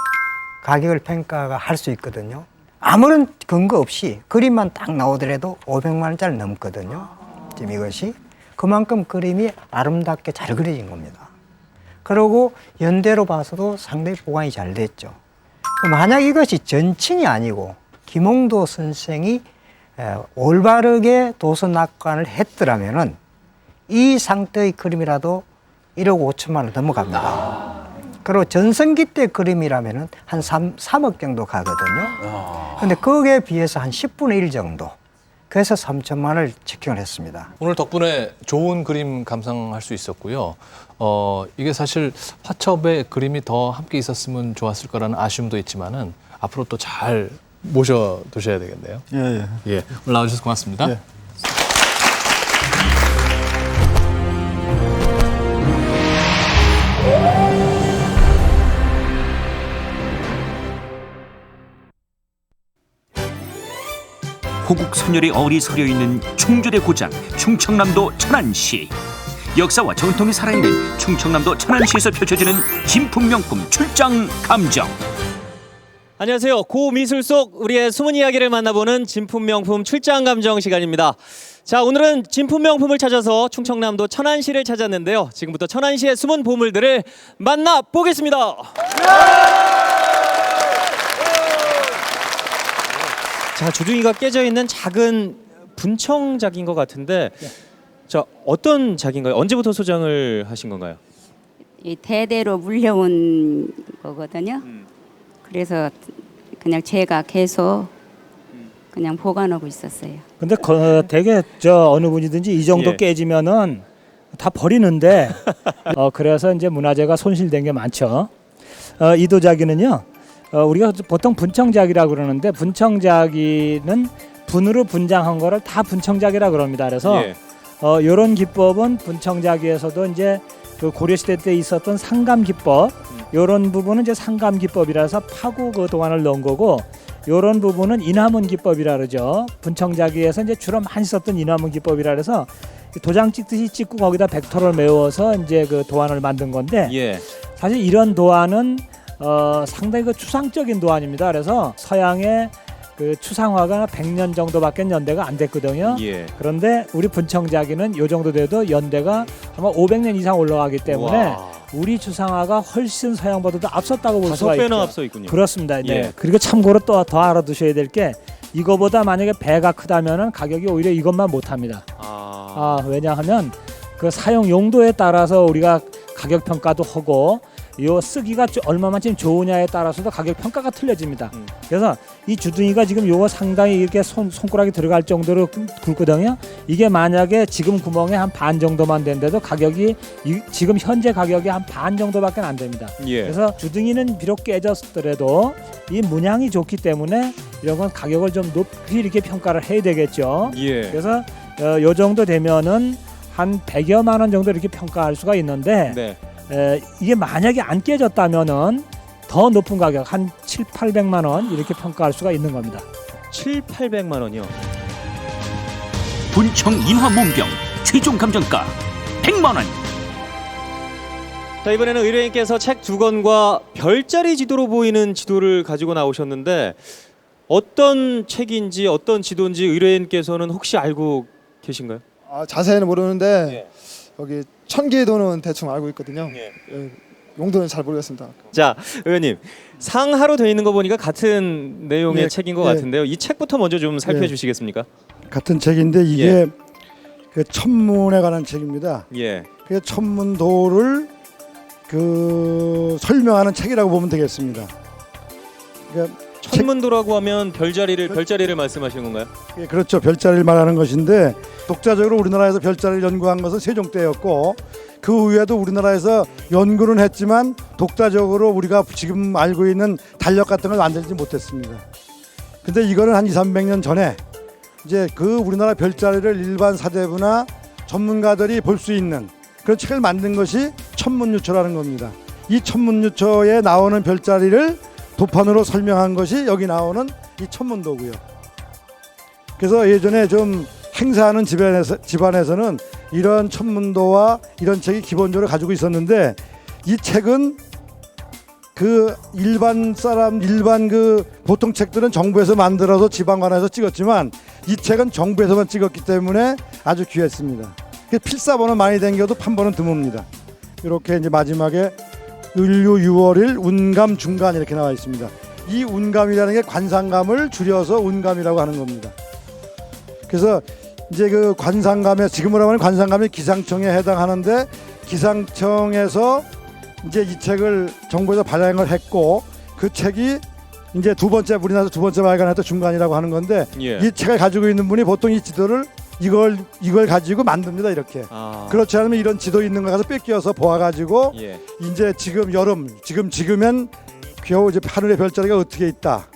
가격을 평가가 할 수 있거든요. 아무런 근거 없이 그림만 딱 나오더라도 500만 원짜리 넘거든요. 지금 이것이 그만큼 그림이 아름답게 잘 그려진 겁니다. 그러고 연대로 봐서도 상당히 보관이 잘 됐죠. 만약 이것이 전친이 아니고 김홍도 선생이 올바르게 도서 낙관을 했더라면은 이 상태의 그림이라도 1억 5천만 원 넘어갑니다. 그리고 전성기 때 그림이라면은 한 3억 정도 가거든요. 근데 거기에 비해서 한 10분의 1 정도. 그래서 3천만 원을 책정을 했습니다. 오늘 덕분에 좋은 그림 감상할 수 있었고요. 이게 사실 화첩에 그림이 더 함께 있었으면 좋았을 거라는 아쉬움도 있지만은 앞으로 또 잘 모셔두셔야 되겠네요. 예, 예. 예, 오늘 나와주셔서 고맙습니다. 예. 호국 선열의 얼이 서려 있는 충주의 고장 충청남도 천안시. 역사와 전통이 살아있는 충청남도 천안시에서 펼쳐지는 진품 명품 출장 감정. 안녕하세요. 고미술 속 우리의 숨은 이야기를 만나보는 진품 명품 출장 감정 시간입니다. 자, 오늘은 진품 명품을 찾아서 충청남도 천안시를 찾았는데요. 지금부터 천안시의 숨은 보물들을 만나보겠습니다. 자, 주둥이가 깨져 있는 작은 분청작인 것 같은데, 자, 어떤 작인가요? 언제부터 소장을 하신 건가요? 이 대대로 물려온 거거든요. 그래서 그냥 제가 계속 그냥 보관하고 있었어요. 근데 되게 어느 분이든지 이 정도 예. 깨지면은 다 버리는데 그래서 이제 문화재가 손실된 게 많죠. 이 도자기는요. 우리가 보통 분청작이라고 그러는데 분청작이는 분으로 분장한 거를 다 분청작이라 그럽니다. 그래서 예. 이런 기법은 분청작이에서도 이제 그 고려시대 때 있었던 상감 기법, 이런 부분은 이제 상감 기법이라서 파고 그 도안을 넣은 거고, 이런 부분은 인화문 기법이라 그러죠. 분청작이에서 이제 주로 많이 썼던 인화문 기법이라 그래서 도장 찍듯이 찍고 거기다 벡터를 메워서 이제 그 도안을 만든 건데, 예. 사실 이런 도안은 상당히 그 추상적인 도안입니다. 그래서 서양의 그 추상화가 100년 정도밖에 연대가 안 됐거든요. 예. 그런데 우리 분청작이는 요 정도 돼도 연대가 아마 500년 이상 올라가기 때문에 와. 우리 추상화가 훨씬 서양보다도 앞섰다고 볼 수가 5배나 있죠. 앞서 있군요. 그렇습니다. 네. 예. 그리고 참고로 또 더 알아두셔야 될 게, 이거보다 만약에 배가 크다면은 가격이 오히려 이것만 못합니다. 왜냐하면 그 사용 용도에 따라서 우리가 가격 평가도 하고, 요 쓰기가 얼마만큼 좋으냐에 따라서도 가격 평가가 틀려집니다. 그래서 이 주둥이가 지금 요거 상당히 이렇게 손가락이 들어갈 정도로 굵거든요. 이게 만약에 지금 구멍에 한 반 정도만 된데도 가격이 지금 현재 가격이 한 반 정도밖에 안 됩니다. 예. 그래서 주둥이는 비록 깨졌더라도 이 문양이 좋기 때문에 이런 건 가격을 좀 높이 이렇게 평가를 해야 되겠죠. 예. 그래서 요 정도 되면은 한 100여만 원 정도 이렇게 평가할 수가 있는데, 네. 이게 만약에 안 깨졌다면은 더 높은 가격 한 7, 800만 원 이렇게 평가할 수가 있는 겁니다. 7, 800만 원이요. 분청 인화 문병 최종 감정가 100만 원. 자, 이번에는 의뢰인께서 책 2권과 별자리 지도로 보이는 지도를 가지고 나오셨는데, 어떤 책인지 어떤 지도인지 의뢰인께서는 혹시 알고 계신가요? 자세히는 모르는데 여기 천기도는 대충 알고 있거든요. 용도는 잘 모르겠습니다. 자, 의원님, 상하로 되어 있는 거 보니까 같은 내용의 예, 책인 것 예. 같은데요. 이 책부터 먼저 좀 살펴주시겠습니까? 같은 책인데 이게 그 천문에 관한 책입니다. 예. 그 천문도를 그 설명하는 책이라고 보면 되겠습니다. 그러니까 천문도라고 하면 별자리를 말씀하시는 건가요? 예, 그렇죠. 별자리를 말하는 것인데, 독자적으로 우리나라에서 별자리를 연구한 것은 세종 때였고, 그 후에도 우리나라에서 연구는 했지만 독자적으로 우리가 지금 알고 있는 달력 같은 걸 만들지 못했습니다. 근데 이거는 한 200~300년 전에 이제 그 우리나라 별자리를 일반 사대부나 전문가들이 볼 수 있는 그런 책을 만든 것이 천문유초라는 겁니다. 이 천문유초에 나오는 별자리를 도판으로 설명한 것이 여기 나오는 이 천문도고요. 그래서 예전에 좀 행사하는 집안에서는 이런 천문도와 이런 책이 기본적으로 가지고 있었는데, 이 책은 그 일반 그 보통 책들은 정부에서 만들어서 지방관에서 찍었지만, 이 책은 정부에서만 찍었기 때문에 아주 귀했습니다. 필사본은 많이 댕겨도 판본은 드뭅니다. 이렇게 이제 마지막에 을류 6월일 운감 중간 이렇게 나와 있습니다. 이 운감이라는 게 관상감을 줄여서 운감이라고 하는 겁니다. 그래서 이제 그 관상감에 지금으로 하면 관상감이 기상청에 해당하는데 기상청에서 이제 이 책을 정부에서 발행을 했고 그 책이 이제 우리나라에서 두 번째 발간했던 중간이라고 하는 건데 예. 이 책을 가지고 있는 분이 보통 이 지도를 이걸 가지고 만듭니다 이렇게. 그렇지 않으면 이런 지도 있는 거 가서 뺏겨서 보아가지고 예. 이제 지금 여름 지금은 겨우 이제 하늘의 별자리가 어떻게 있다.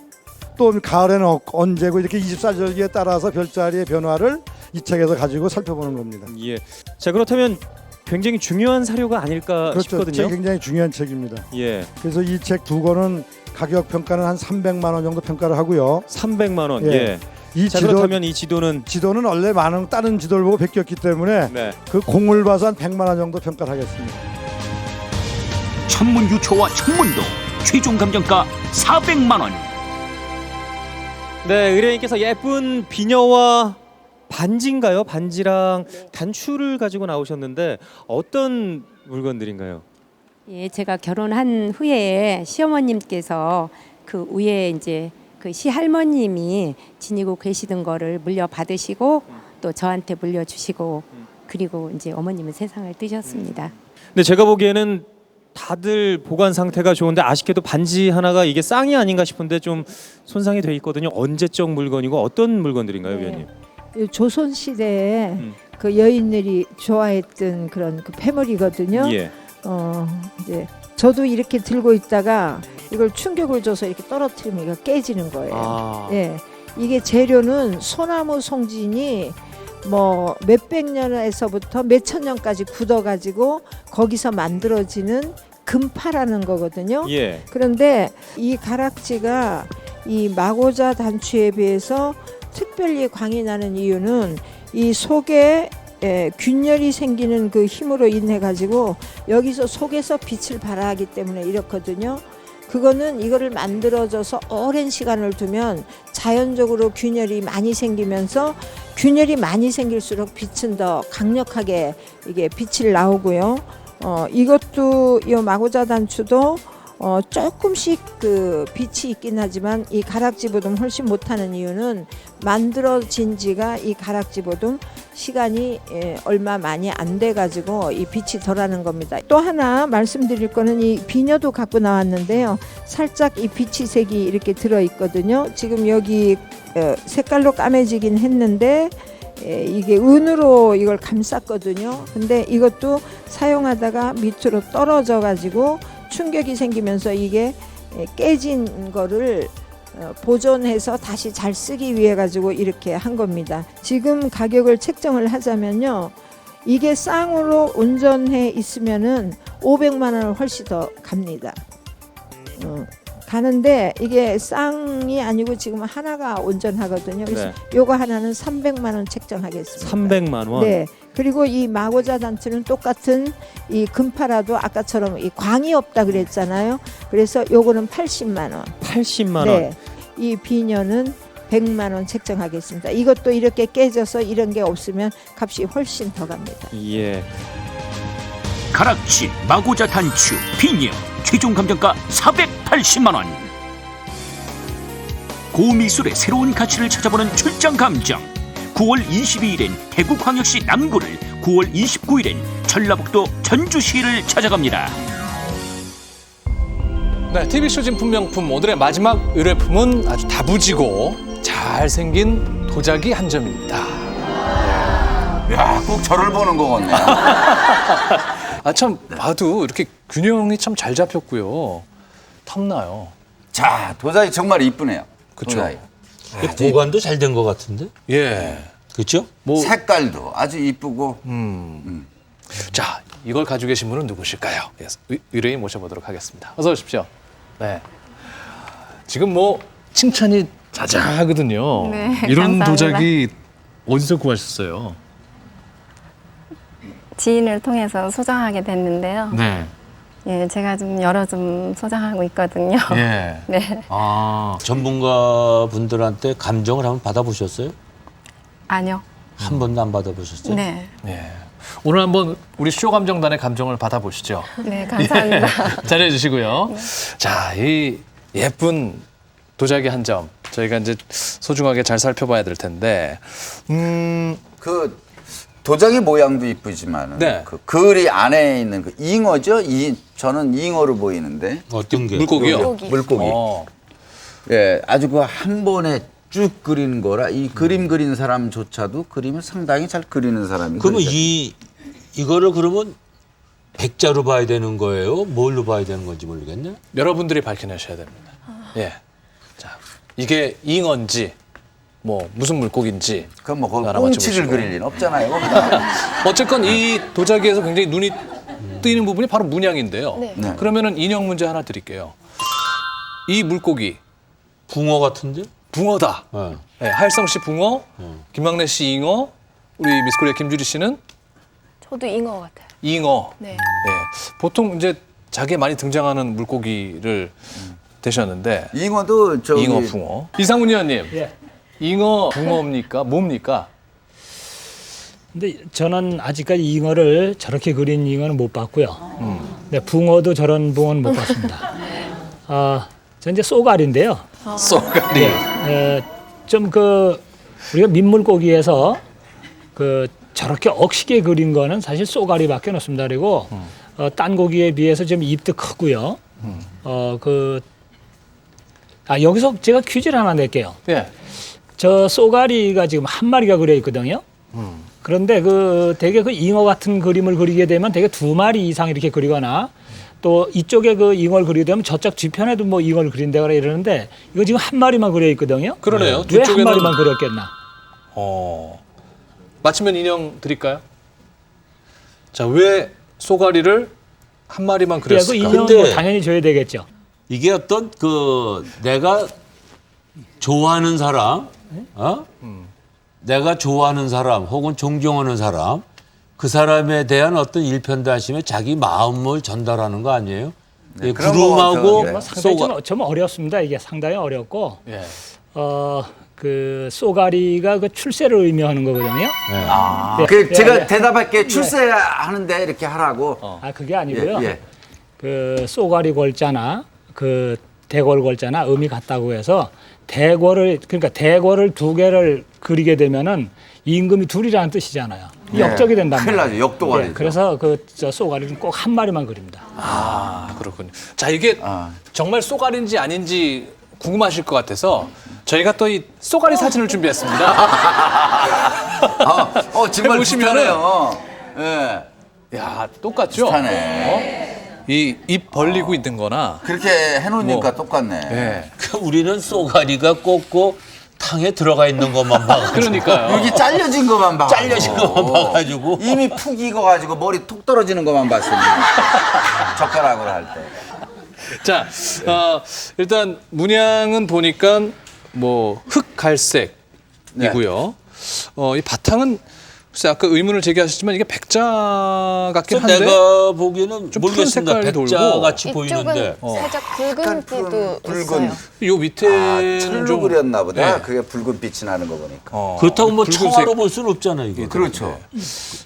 또 가을에는 언제고 이렇게 24절기에 따라서 별자리의 변화를 이 책에서 가지고 살펴보는 겁니다. 예. 자, 그렇다면 굉장히 중요한 사료가 아닐까 그렇죠. 싶거든요. 책 굉장히 중요한 책입니다. 예. 그래서 이 책 두 권은 가격 평가는 한 300만 원 정도 평가를 하고요. 300만 원. 예. 예. 이 자, 그렇다면 이 지도는 원래 많은 다른 지도를 보고 베꼈기 때문에 네. 그 공을 봐서 한 100만 원 정도 평가를 하겠습니다. 천문 유초와 천문도 최종 감정가 400만 원. 네, 의뢰인께서 예쁜 비녀와 반지인가요? 반지랑 단추를 가지고 나오셨는데 어떤 물건들인가요? 예, 제가 결혼한 후에 시어머님께서 그 위에 이제 그 시할머님이 지니고 계시던 거를 물려받으시고 또 저한테 물려주시고 그리고 이제 어머님은 세상을 뜨셨습니다. 근데 제가 보기에는 다들 보관 상태가 좋은데 아쉽게도 반지 하나가 이게 쌍이 아닌가 싶은데 좀 손상이 돼 있거든요. 언제적 물건이고 어떤 물건들인가요, 위원님? 조선 시대에 그 여인들이 좋아했던 그런 그 패물이거든요. 예. 이제 저도 이렇게 들고 있다가 이걸 충격을 줘서 이렇게 떨어뜨리면 이거 깨지는 거예요. 예. 이게 재료는 소나무 송진이 뭐 몇백 년에서부터 몇천 년까지 굳어가지고 거기서 만들어지는 금파라는 거거든요. 예. 그런데 이 가락지가 이 마고자 단추에 비해서 특별히 광이 나는 이유는 이 속에 균열이 생기는 그 힘으로 인해 가지고 여기서 속에서 빛을 발하기 때문에 이렇거든요. 그거는 이거를 만들어져서 오랜 시간을 두면 자연적으로 균열이 많이 생기면서 균열이 많이 생길수록 빛은 더 강력하게 이게 빛을 나오고요. 이것도 이 마고자 단추도 조금씩 그 빛이 있긴 하지만 이 가락지보듬 훨씬 못하는 이유는 만들어진 지가 이 가락지보듬 시간이 얼마 많이 안 돼 가지고 이 빛이 덜하는 겁니다. 또 하나 말씀드릴 거는 이 비녀도 갖고 나왔는데요. 살짝 이 빛이 색이 이렇게 들어 있거든요. 지금 여기 색깔로 까매지긴 했는데 이게 은으로 이걸 감쌌거든요. 근데 이것도 사용하다가 밑으로 떨어져 가지고 충격이 생기면서 이게 깨진 거를 보존해서 다시 잘 쓰기 위해 가지고 이렇게 한 겁니다. 지금 가격을 책정을 하자면요. 이게 쌍으로 온전해 있으면은 500만 원을 훨씬 더 갑니다. 가는데 이게 쌍이 아니고 지금 하나가 온전하거든요. 그래서 네. 요거 하나는 300만 원 책정하겠습니다. 300만 원. 네. 그리고 이 마고자 단추는 똑같은 이 금파라도 아까처럼 이 광이 없다 그랬잖아요. 그래서 요거는 80만 원. 80만 원. 네. 이 비녀는 100만 원 책정하겠습니다. 이것도 이렇게 깨져서 이런 게 없으면 값이 훨씬 더 갑니다. 예. 가락지, 마고자 단추, 비녀 최종 감정가 480만 원. 고미술의 새로운 가치를 찾아보는 출장 감정. 9월 22일엔 대구광역시 남구를, 9월 29일엔 전라북도 전주시를 찾아갑니다. 네, TV쇼 진품 명품 오늘의 마지막 의뢰품은 아주 다부지고 잘생긴 도자기 한 점입니다. 야, 꼭 저를 보는 거 같네. 아, 참 봐도 이렇게 균형이 참 잘 잡혔고요. 탐나요. 자, 도자기 정말 이쁘네요. 그쵸. 도자기. 보관도 잘 된 것 같은데? 예. 그렇죠? 뭐 색깔도 아주 이쁘고. 자, 이걸 가지고 계신 분은 누구실까요? 의뢰인 모셔보도록 하겠습니다. 어서 오십시오. 네. 지금 뭐 칭찬이 자자하거든요. 네, 이런 감사합니다. 도자기 어디서 구하셨어요? 지인을 통해서 소장하게 됐는데요. 네. 예, 제가 좀 여러 좀 소장하고 있거든요. 예. 네. 아, 전문가 분들한테 감정을 한번 받아보셨어요? 아니요. 한 번도 안 받아보셨어요? 네. 예. 오늘 한번 우리 쇼 감정단의 감정을 받아보시죠. 네, 감사합니다. 잘해 주시고요. 자, 이 예쁜 도자기 한 점 저희가 이제 소중하게 잘 살펴봐야 될 텐데, 그 도자기 모양도 이쁘지만 네. 그 글이 안에 있는 그 잉어죠. 저는 잉어로 보이는데. 어떤 게? 물고기요. 물고기. 예, 아주 그 한 번에 쭉 그리는 거라 이 그림 그린 사람조차도 그림을 상당히 잘 그리는 사람이. 그러면 이거를 그러면 백자로 봐야 되는 거예요? 뭘로 봐야 되는 건지 모르겠네. 여러분들이 밝혀내셔야 됩니다. 예. 자, 이게 잉어인지 뭐 무슨 물고기인지. 그럼 뭐 꽁치를 그릴 리는 없잖아요. 어쨌건 이 도자기에서 굉장히 눈이 뜨이는 부분이 바로 문양인데요. 네. 네. 그러면은 인형 문제 하나 드릴게요. 이 물고기 붕어 같은데? 붕어다. 네. 네, 하일성 씨 붕어, 김학래 씨 잉어, 우리 미스코리아 김주리 씨는 저도 잉어 같아요. 잉어. 네. 네. 보통 이제 자기에 많이 등장하는 물고기를 되셨는데 잉어도 저기 잉어, 붕어. 이상훈 의원님, 예. 잉어, 붕어입니까? 뭡니까? 근데 저는 아직까지 잉어를 저렇게 그린 잉어는 못 봤고요. 네, 붕어도 저런 붕어는 못 봤습니다. 저 이제 쏘가리인데요. 쏘가리. 좀 그 우리가 민물고기에서 그 저렇게 억시게 그린 거는 사실 쏘가리밖에 없습니다. 그리고 딴 고기에 비해서 좀 입도 크고요. 여기서 제가 퀴즈를 하나 낼게요. 예. 저 쏘가리가 지금 한 마리가 그려 있거든요. 그런데 되게 그 잉어 같은 그림을 그리게 되면 되게 두 마리 이상 이렇게 그리거나 또 이쪽에 그 잉어를 그리게 되면 저쪽 뒤편에도 뭐 잉어를 그린다거나 이러는데 이거 지금 한 마리만 그려 있거든요. 그러네요. 왜 한 마리만 그렸겠나? 맞추면 인형 드릴까요? 자, 왜 쏘가리를 한 마리만 그 그렸을까? 인형 뭐 당연히 줘야 되겠죠. 이게 어떤 그 내가 좋아하는 사람, 내가 좋아하는 사람 혹은 존경하는 사람, 그 사람에 대한 어떤 일편단심에 자기 마음을 전달하는 거 아니에요? 네, 예, 그런 구름하고 거 상당히 좀 어렵습니다. 이게 상당히 어렵고 예. 그 쏘가리가 그 출세를 의미하는 거거든요. 그 제가 대답할게. 출세하는데 이렇게 하라고. 그게 아니고요. 예. 그 쏘가리 골자나 그 대궐 골자나 의미 같다고 해서 그러니까 대궐을 두 개를 그리게 되면은 임금이 둘이라는 뜻이잖아요. 역적이 된단 큰일 말이에요. 나죠. 역도가 되죠. 그래서 저 쏘가리는 꼭 한 마리만 그립니다. 그렇군요. 자, 이게 정말 쏘가리인지 아닌지 궁금하실 것 같아서 저희가 또 이 쏘가리 사진을 준비했습니다. 정말 보시면은 비슷하네요. 예. 야, 똑같죠? 비슷하네. 이 입 벌리고 있는 거나 그렇게 해놓으니까 똑같네. 예. 우리는 쏘가리가 꽂고 탕에 들어가 있는 것만 봐. 그러니까요. 여기 잘려진 것만 봐. 잘려진 것만 봐가지고 이미 푹 익어가지고 머리 톡 떨어지는 것만 봤습니다. 젓가락으로 할 때. 자, 일단 문양은 보니까 뭐 흑갈색이고요. 이 바탕은 글쎄 아까 의문을 제기하셨지만 이게 백자 같긴 한데 내가 보기에는 좀 푸른 모르겠습니다. 색깔이 백자 돌고 같이 이쪽은 보이는데 살짝 붉은기도 있어요. 요 밑에는 철로 좀 그렸나 보다. 네. 그게 붉은 빛이 나는 거 보니까. 그렇다고 뭐 붉은색. 청화로 볼 수는 없잖아요. 이게. 그렇죠.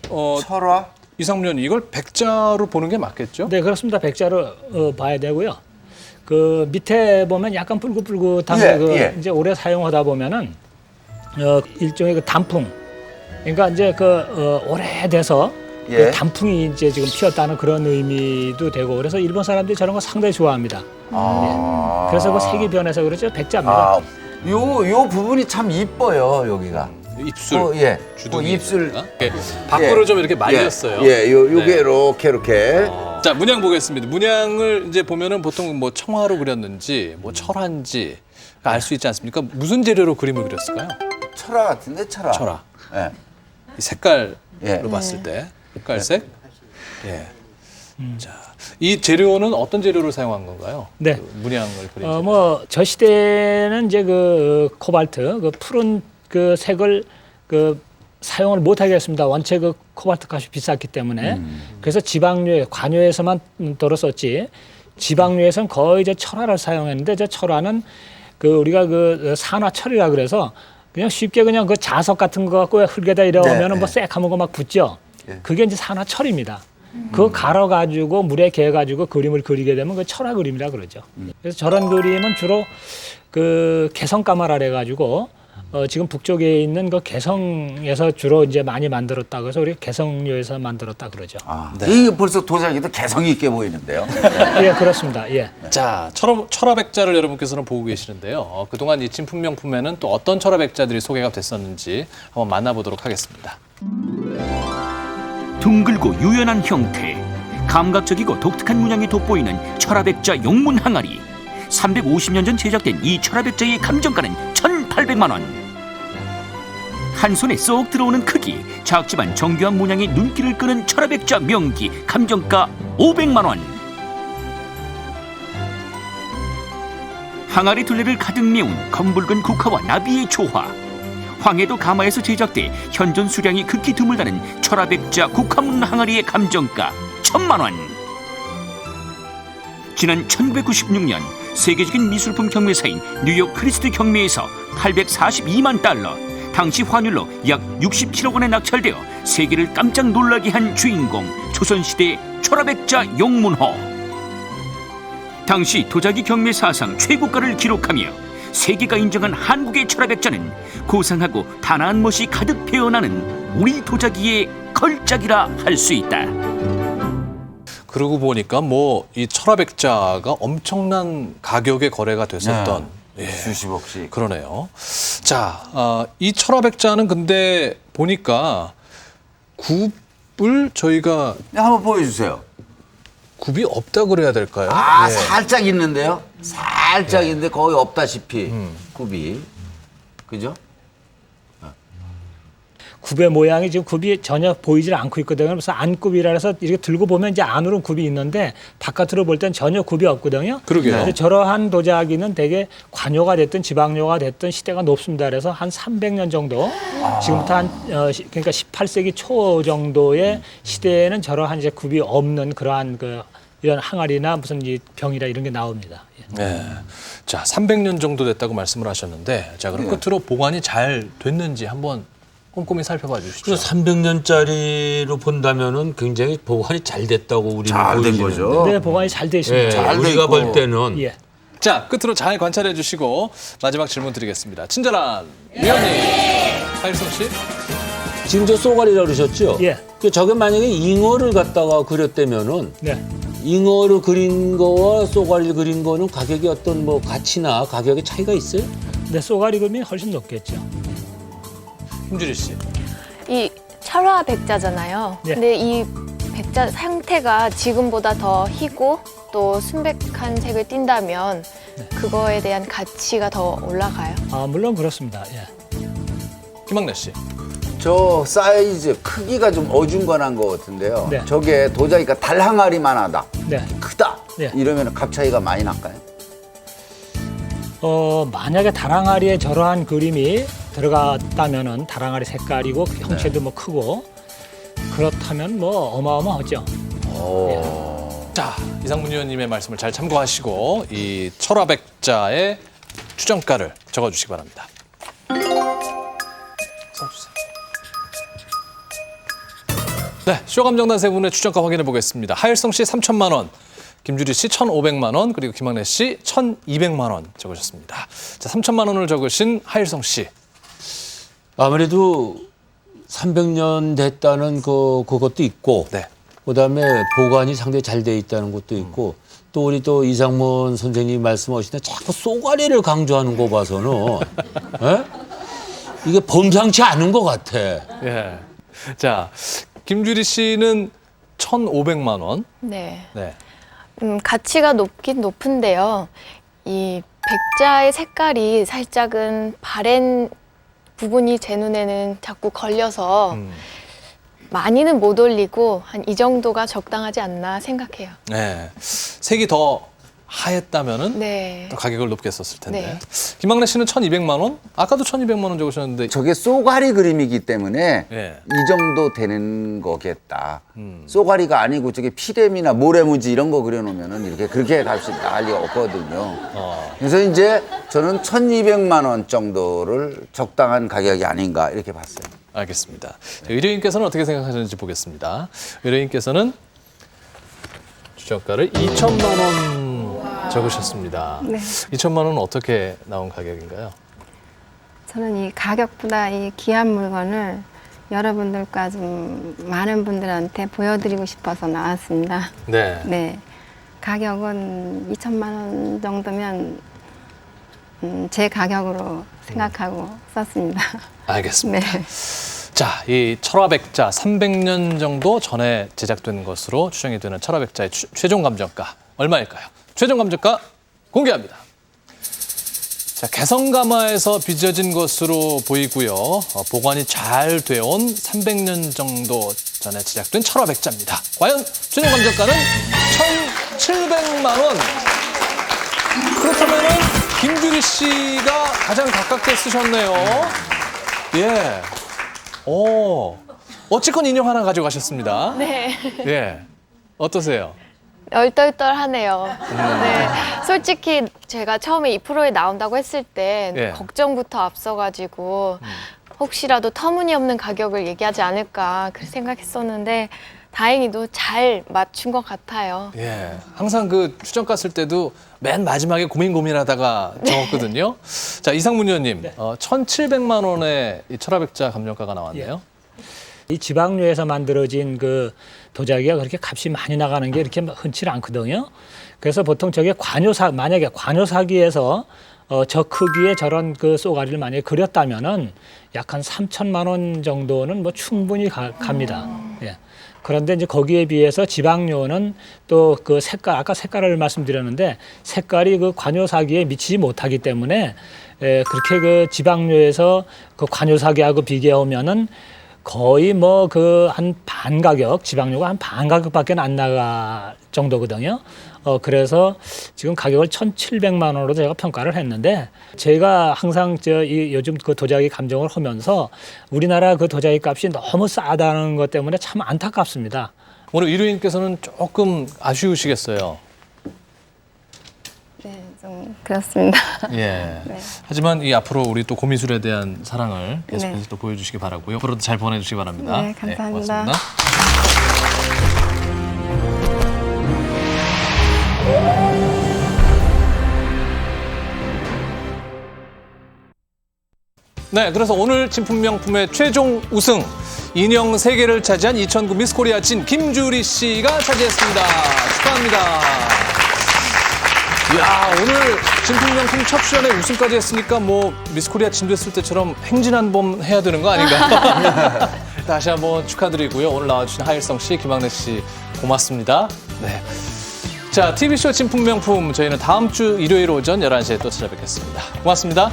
어, 철화? 이상문 이걸 백자로 보는 게 맞겠죠? 네, 그렇습니다. 백자로 봐야 되고요. 그 밑에 보면 약간 붉긋붉긋한 이제 오래 사용하다 보면은 일종의 그 단풍. 그러니까 이제 오래돼서 그 단풍이 이제 지금 피었다는 그런 의미도 되고 그래서 일본 사람들이 저런 거 상당히 좋아합니다. 그래서 그 색이 변해서 그렇죠. 백자입니다. 요 부분이 참 이뻐요, 여기가. 입술. 예. 주둥이. 입술. 밖으로 좀 이렇게 말렸어요. 요게 이렇게. 자, 문양 보겠습니다. 문양을 이제 보면은 보통 뭐 청화로 그렸는지 뭐 철화인지 알 수 있지 않습니까? 무슨 재료로 그림을 그렸을까요? 철화 같은데, 철화. 철화. 예. 이 색깔로 봤을 때 흑갈색. 예. 자, 이 재료는 어떤 재료를 사용한 건가요? 네. 그 문양을 그린 재료. 뭐 저 시대는 이제 그 코발트, 그 푸른 그 색을 사용을 못 하겠습니다. 원체 그 코발트 값이 비쌌기 때문에. 그래서 지방류에 관유에서만 들었었지. 지방류에서는 거의 이제 철화를 사용했는데 저 철화는 우리가 산화철이라 그래서 그냥 쉽게 그냥 그 자석 같은 거 갖고 흙에다 이러면은 뭐 쎄하면 거 막 붙죠. 그게 이제 산화철입니다. 그거 갈아가지고 물에 개가지고 그림을 그리게 되면 그 철화 그림이라 그러죠. 그래서 저런 그림은 주로 그 개성까마라 해가지고 지금 북쪽에 있는 그 개성에서 주로 이제 많이 만들었다 그래서 우리 개성료에서 만들었다 그러죠. 이게 벌써 도자기도 개성 있게 보이는데요. 예, 그렇습니다. 예. 자, 철화백자를 여러분께서는 보고 계시는데요. 그동안 이 진품명품에는 또 어떤 철화백자들이 소개가 됐었는지 한번 만나보도록 하겠습니다. 둥글고 유연한 형태, 감각적이고 독특한 문양이 돋보이는 철화백자 용문 항아리. 350년 전 제작된 이 철화백자의 감정가는 1,800만 원. 한 손에 쏙 들어오는 크기, 작지만 정교한 문양이 눈길을 끄는 철화백자 명기, 감정가 500만 원. 항아리 둘레를 가득 메운 검붉은 국화와 나비의 조화. 황해도 가마에서 제작돼 현존 수량이 극히 드물다는 철화백자 국화문 항아리의 감정가 1,000만 원. 지난 1996년 세계적인 미술품 경매사인 뉴욕 크리스트 경매에서 842만 달러, 당시 환율로 약 67억 원에 낙찰되어 세계를 깜짝 놀라게 한 주인공, 조선시대 철화백자 용문호. 당시 도자기 경매 사상 최고가를 기록하며 세계가 인정한 한국의 철화백자는 고상하고 단아한 멋이 가득 배어나는 우리 도자기의 걸작이라 할 수 있다. 그러고 보니까 뭐 이 철화백자가 엄청난 가격에 거래가 됐었던 수십억씩. 그러네요. 자, 이 철화백자는 근데 보니까 굽을 저희가 한번 보여주세요. 굽이 없다 그래야 될까요? 예. 살짝 있는데요. 살짝 있는데 거의 없다시피 굽이. 그죠? 굽의 모양이 지금 굽이 전혀 보이질 않고 있거든요. 그래서 안굽이라 해서 이렇게 들고 보면 이제 안으로 굽이 있는데 바깥으로 볼 땐 전혀 굽이 없거든요. 그러게요. 그래서 저러한 도자기는 대개 관료가 됐든 지방료가 됐든 시대가 높습니다. 그래서 한 300년 정도 지금부터 한 그러니까 18세기 초 정도의 시대에는 저러한 이제 굽이 없는 그러한 그 이런 항아리나 무슨 이 병이라 이런 게 나옵니다. 네. 자, 300년 정도 됐다고 말씀을 하셨는데, 자, 그럼 끝으로 보관이 잘 됐는지 한번 꼼꼼히 살펴봐 주시죠. 그래서 300년짜리로 본다면은 굉장히 보관이 잘 됐다고 우리는 잘 된 보여지는데. 거죠. 네, 보관이 잘 돼 있습니다. 예, 우리가 볼 때는 예. 자, 끝으로 잘 관찰해 주시고 마지막 질문 드리겠습니다. 친절한 위원님, 하일성 씨. 지금 저 쏘가리라고 그러셨죠? 예. 저게 만약에 잉어를 갖다가 그렸다면은 네. 잉어를 그린 거와 쏘가리를 그린 거는 가격이 어떤 뭐 가치나 가격의 차이가 있어요? 네, 쏘가리 금이 훨씬 높겠죠. 김주리 씨. 이 철화백자잖아요. 네. 근데 이 백자 상태가 지금보다 더 희고 또 순백한 색을 띈다면 그거에 대한 가치가 더 올라가요? 아, 물론 그렇습니다. 예. 김학래 씨. 저 사이즈 크기가 좀 어중간한 것 같은데요. 네. 저게 도자기가 달 항아리만 하다. 네. 크다. 네. 이러면 값 차이가 많이 날까요? 만약에 다랑아리에 저러한 그림이 들어갔다면은 다랑아리 색깔이고 형체도 뭐 크고 그렇다면 뭐 어마어마하죠. 자, 이상문 의원님의 말씀을 잘 참고하시고 이 철화백자의 추정가를 적어주시기 바랍니다. 써주세요. 네, 쇼감정단 세 분의 추정가 확인해 보겠습니다. 하일성 씨 3,000만 원, 김주리 씨 1,500만 원, 그리고 김학래 씨 1,200만 원 적으셨습니다. 자, 3,000만 원을 적으신 하일성 씨. 아무래도 300년 됐다는 그것도 있고, 네. 그다음에 보관이 상당히 잘 돼 있다는 것도 있고, 또 우리 또 이상문 선생님이 말씀하시는데 자꾸 쏘가리를 강조하는 거 봐서는 에? 이게 범상치 않은 것 같아. 예. 자, 김주리 씨는 1,500만 원. 네. 네. 가치가 높긴 높은데요. 이 백자의 색깔이 살짝은 바랜 부분이 제 눈에는 자꾸 걸려서 많이는 못 올리고 한 이 정도가 적당하지 않나 생각해요. 네. 색이 더 하였다면은 네. 또 가격을 높게 썼을 텐데. 네. 김학래 씨는 1,200만 원? 아까도 1,200만 원 적으셨는데. 저게 쏘가리 그림이기 때문에 예. 이 정도 되는 거겠다. 쏘가리가 아니고 저게 피렘이나 모래무지 이런 거 그려놓으면은 이렇게 그렇게 값이 나갈 리가 없거든요. 그래서 이제 저는 1,200만 원 정도를 적당한 가격이 아닌가 이렇게 봤어요. 알겠습니다. 의뢰인께서는 어떻게 생각하시는지 보겠습니다. 의뢰인께서는 주정가를 2천만 원 적으셨습니다. 네. 2천만 원은 어떻게 나온 가격인가요? 저는 이 가격보다 이 귀한 물건을 여러분들과 좀 많은 분들한테 보여드리고 싶어서 나왔습니다. 네. 네. 가격은 2천만 원 정도면 제 가격으로 생각하고 썼습니다. 알겠습니다. 네. 자, 이 철화백자 300년 정도 전에 제작된 것으로 추정이 되는 철화백자의 최종 감정가 얼마일까요? 최종 감정가 공개합니다. 자, 개성가마에서 빚어진 것으로 보이고요. 보관이 잘 되어온 300년 정도 전에 제작된 철화백자입니다. 과연 최종 감정가는 1,700만 원. 그렇다면은 김규리 씨가 가장 가깝게 쓰셨네요. 예. 어찌건 인형 하나 가져가셨습니다. 네. 예. 어떠세요? 얼떨떨하네요. 네. 솔직히 제가 처음에 이 프로에 나온다고 했을 때 예. 걱정부터 앞서가지고 혹시라도 터무니없는 가격을 얘기하지 않을까 그렇게 생각했었는데 다행히도 잘 맞춘 것 같아요. 예. 항상 그 추정가 쓸 때도 맨 마지막에 고민하다가 적었거든요. 자, 이상문 의원님, 1,700만 원의 이 철화백자 감정가가 나왔네요. 이 지방료에서 만들어진 그 도자기가 그렇게 값이 많이 나가는 게 이렇게 흔치 않거든요. 그래서 보통 저게 만약에 관효사기에서 저 크기의 저런 그 쏘가리를 만약에 그렸다면은 약 한 3천만 원 정도는 뭐 충분히 갑니다. 예. 그런데 이제 거기에 비해서 지방료는 또 그 색깔, 아까 색깔을 말씀드렸는데 색깔이 그 관효사기에 미치지 못하기 때문에 그렇게 그 지방료에서 그 관효사기하고 비교하면은 거의 뭐 그 한 반 가격, 지방료가 한 반 가격밖에 안 나갈 정도거든요. 그래서 지금 가격을 1,700만 원으로 제가 평가를 했는데 제가 항상 요즘 그 도자기 감정을 하면서 우리나라 그 도자기 값이 너무 싸다는 것 때문에 참 안타깝습니다. 오늘 의뢰인께서는 조금 아쉬우시겠어요. 네, 좀 그렇습니다. 예. 네. 하지만 이 앞으로 우리 또 고미술에 대한 사랑을 계속해서 네. 또 보여주시기 바라고요. 앞으로도 잘 보내주시기 바랍니다. 네, 감사합니다. 고맙습니다. 네, 그래서 오늘 진품명품의 최종 우승 인형 3개를 차지한 2009 미스코리아 진 김주리 씨가 차지했습니다. 축하합니다. 이야, 오늘 진품명품 첫 출연에 우승까지 했으니까 뭐 미스코리아 진 됐을 때처럼 행진 한번 해야 되는 거 아닌가? 다시 한번 축하드리고요. 오늘 나와주신 하일성 씨, 김학래 씨 고맙습니다. 네. 자, TV쇼 진품명품 저희는 다음 주 일요일 오전 11시에 또 찾아뵙겠습니다. 고맙습니다.